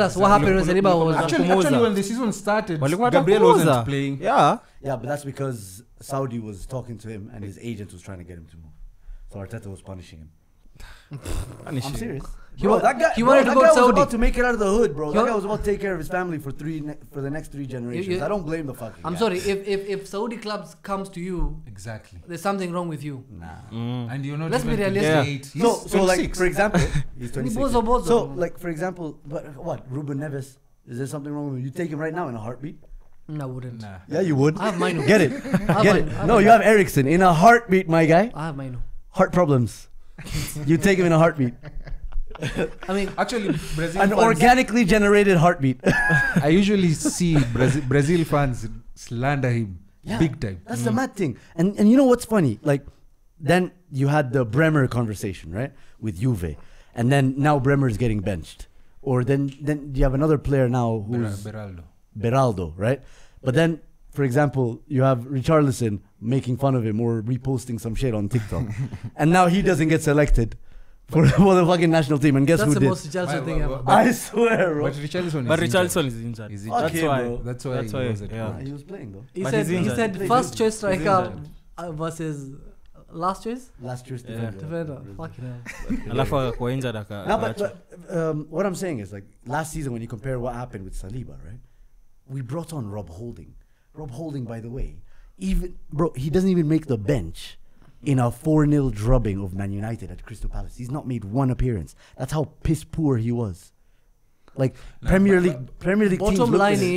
us what happened when Saliba was. Actually, when the season started, Walikuwa wanataka Gabriel wasn't kumuuza. playing. Yeah. Yeah, but that's because Saudi was talking to him and his agent was trying to get him to move. So Arteta was punishing him. I'm serious. He wanted to go to was Saudi. about to make it out of the hood, bro. He That wa- guy was about to take care of his family for the next 3 generations. you- I don't blame the fucking I'm guy. sorry. If Saudi clubs comes to you, Exactly. there's something wrong with you. Nah. And you're not Let's be even realistic. 28. He's So like 26. for example, he's 26. Bozo, bozo. So like for example, what Ruben Neves? Is there something wrong with him? You take him right now in a heartbeat? No, I wouldn't. Nah. Yeah, you would. I have mine. Get it. Get it. No, you have Ericsson in a heartbeat, my guy. I have mine. Heart problems. You take him in a heartbeat. I mean, Actually, Brazil An fans, organically generated heartbeat. I usually see Brazil fans slander him Yeah. big time. That's the mad thing. And you know what's funny? Like, then you had the Bremer conversation, right? With Juve. And then now Bremer's getting benched. Or then you have another player now who's Beraldo. Beraldo, right? But then, for example, you have Richarlison making fun of him or reposting some shit on TikTok. And now he doesn't get selected for the fucking national team. And guess that's who the did? most Chelsea Why- thing why- ever. why- I swear, bro. But Richarlison But is Richarlison injured. is injured. Is Fuck injured. him, why. bro. That's why That's he why, wasn't yeah. one. He was playing, though. He But said he's injured. first choice He's striker injured. versus last choice Last year's Yeah. defender. Fucking hell. Alafu akakuwa injured No, but what I'm saying is, like, last season when you compare what happened with Saliba, right? We brought on Rob Holding. Rob Holding, by the way, he doesn't even make the bench in a 4-0 drubbing of Man United at Crystal Palace. He's not made one appearance. That's how piss poor he was. Like, Premier League teams Bottom look line at it.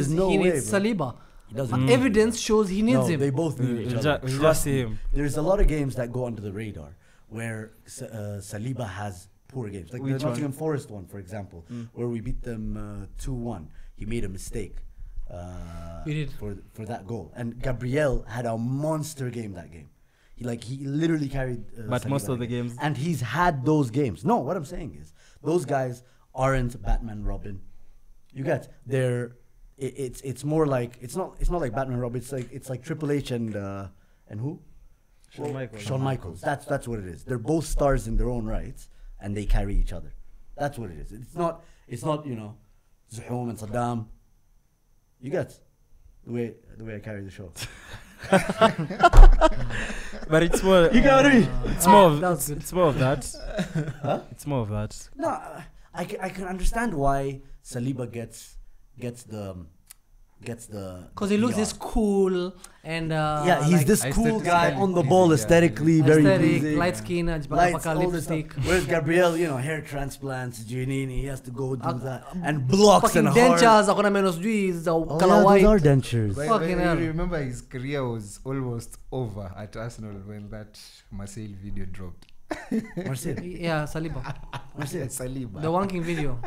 is no he way, needs bro. Saliba. He doesn't. Evidence shows he needs No, him. they both need each We other. just Trust see me. him. There's a lot of games that go under the radar where Saliba has poor games. Like Which the one? Nottingham Forest one, for example, where we beat them 2-1. He made a mistake He did. for that goal. And Gabriel had a monster game that game. He literally carried But Saliba most of that the game. games- And he's had those games. No, what I'm saying is those guys aren't Batman Robin. You get it's more like it's not like Batman Robin. It's like Triple H and who? Shawn Michaels. That's what it is. They're both stars in their own rights, and they carry each other. That's what it is. It's not Zuhum and Saddam. You get the way I carry the show. But it's more. You get what I mean? It's more of That's good. it's more of that. Huh? It's more of that. No, I can understand why Saliba gets the Because he looks PR. this cool and Yeah, he's like this cool guy aesthetically on the pleasing, ball, yeah. aesthetically very aesthetic, pleasing. light skin, Lights, all this stuff. lipstick. Whereas Gabriel, hair transplants, Giannini, he has to go do that. And blocks Fucking and hard. dentures akona meno sijui za Oh, color yeah, white. those are dentures. Fucking hell. You remember his career was almost over at Arsenal when that Marseille video dropped. Marcel. Yeah, Saliba. Marcel. Saliba. The wanking video.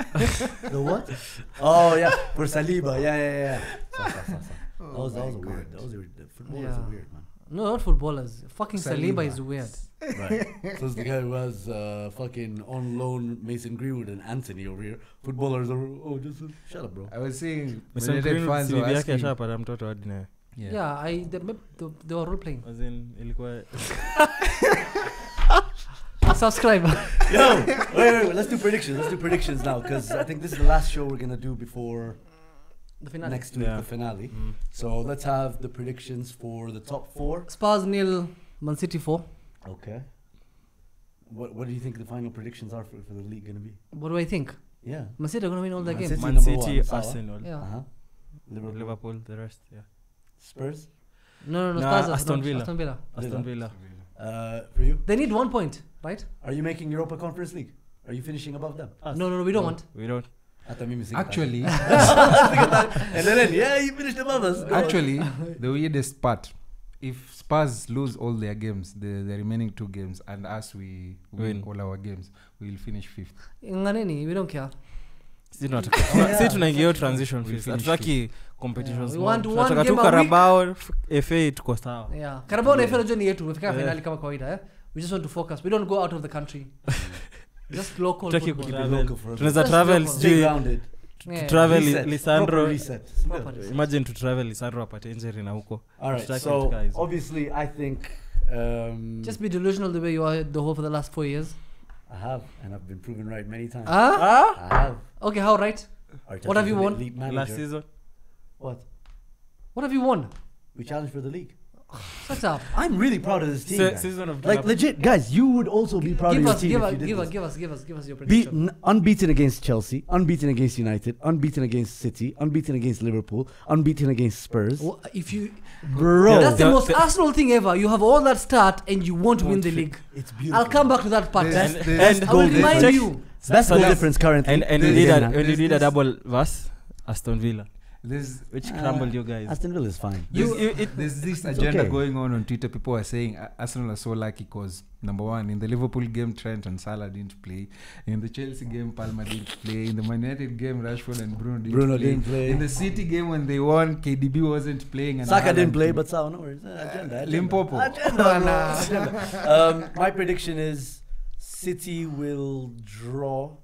The what? Oh, yeah. For Saliba. Yeah. That was weird. That was weird. The footballers are weird, man. No, not footballers. Fucking Saliba is weird. Right. So it's the guy who has fucking on loan Mason Greenwood and Anthony over here. Footballers are just shut up, bro. I was saying, Mason United Greenwood fans si were bibi yake asking. ashapata mtoto hadi naye. Yeah, they were role playing. As in, ilikuwa Subscribe. Yo, wait. Let's do predictions now, because I think this is the last show we're gonna do before The finale. next week, Yeah. the finale. So let's have the predictions for the top 4. Spurs 0, Man City 4. Okay. What do you think the final predictions are for the league gonna be? What do I think? Yeah. Man City are going to win all the Man games. City. Man number City, one, Sawa. Arsenal, Yeah. Uh-huh. Liverpool. Liverpool, the rest, yeah. Spurs. No, Nah, Spurs. Aston Villa. Aston Villa. Aston Villa. For you, They need 1 point, right? are you making Europa Conference League? Are you finishing above them? No, we don't want. We don't. Actually, And then yeah, you finished above us. Go on. actually, the weirdest part, if Spurs lose all their games, the remaining 2 games, and us we win all our games, we will finish 5th. Nganeni, we don't care. Si tunaingia hiyo transition We phase. finish Hatutaki competitions. We more. want one Tunataka tu game a Carabao, FA tuko sawa. Yeah. Carabao na FA najua ni yetu. Tumefika Yeah. finali kama kawaida, eh? We just want to focus. We don't go out of the country. Just local Tutaki football. Keep it Travel. local for us. Tunaweza Just travel local. Stay sijui grounded. Yeah. travel Reset. Lisandro. Proper reset. Proper reset. Imagine to travel Lisandro apate injury na huko. All right. Tutaki So kutoka hizo. obviously, I think Just be delusional the way you are the whole for the last 4 years. I have, and I've been proven right many times. Ah? I have. Okay, how right? Arteta's have you an won? elite manager. Last season. What? What have you won? We challenged for the league. Shut up. I'm really proud of this team. guys. Season of Like legit, guys, you would also be proud of your team. if you did this. Give us your Be prediction. unbeaten against Chelsea, unbeaten against United, unbeaten against City, unbeaten against Liverpool, unbeaten against Spurs. If you, Bro, that's the most Arsenal thing ever. You have all that start and you won't win the league. it's beautiful. I'll come back to that part. Best I will goal remind difference. you. Best goal difference currently. And you There's- did a there's- double verse, Aston Villa, which crumbled you guys. Aston Villa is fine. There's this agenda okay. going on Twitter. People are saying Arsenal are so lucky because number one, in the Liverpool game, Trent and Salah didn't play. In the Chelsea game, Palmer didn't play. In the Man United game, Rashford and Bruno didn't play. In the City game, when they won, KDB wasn't playing. And Saka Haaland didn't play, played. but Salah, no worries. Agenda. Limpopo. Agenda. My prediction is City will draw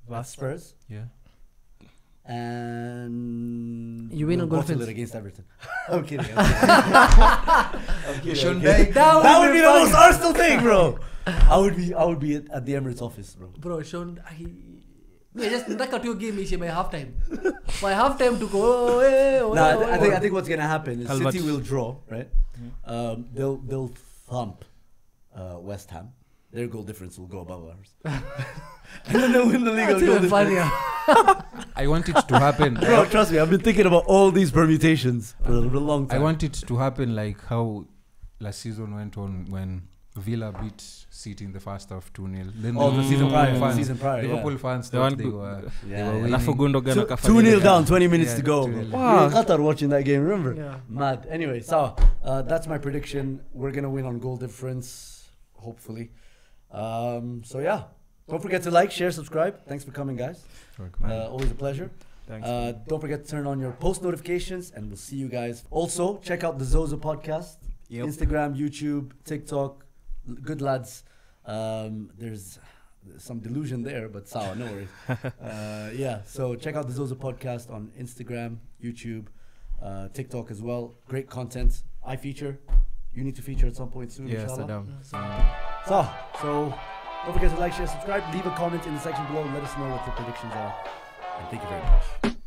with Spurs. Yeah. And You win on goal bottle it difference. against Everton. I'm kidding. Shonday. That would be the most Arsenal thing, bro. I would be at the Emirates office, bro. Bro, Sean, just knock out your game by halftime. By halftime to go. I think what's gonna happen is Albert. City will draw, right? They'll thump West Ham. Their goal difference will go above ours, and then they'll win the league. That's on goal even difference. funnier. I want it to happen. Bro, trust me, I've been thinking about all these permutations for a long time. I want it to happen like how last season went on when Villa beat City in the first half 2-0. Then the season prior. fans, Season prior, Liverpool fans The thought one they good- were Yeah, winning. Alafu Gundogan So, akafanya 2-0 down, 20 minutes Yeah, to go. 2-0. Wow. Wow. We were in Qatar watching that game, remember? Yeah. Mad. Anyway, so that's my prediction. We're going to win on goal difference, hopefully. So, yeah. Don't forget to like, share, subscribe. Thanks for coming, guys. Always a pleasure. Thanks. Don't forget to turn on your post notifications, and we'll see you guys. Also, check out the Zoza podcast. Yep. Instagram, YouTube, TikTok. Good lads. There's some delusion there, but sour, no worries. Yeah, so check out the Zoza podcast on Instagram, YouTube, TikTok as well. Great content. I feature. You need to feature at some point soon, Yes, inshallah. Adam. So don't forget to like, share, subscribe. Leave a comment in the section below. Let us know what your predictions are. And thank you very much.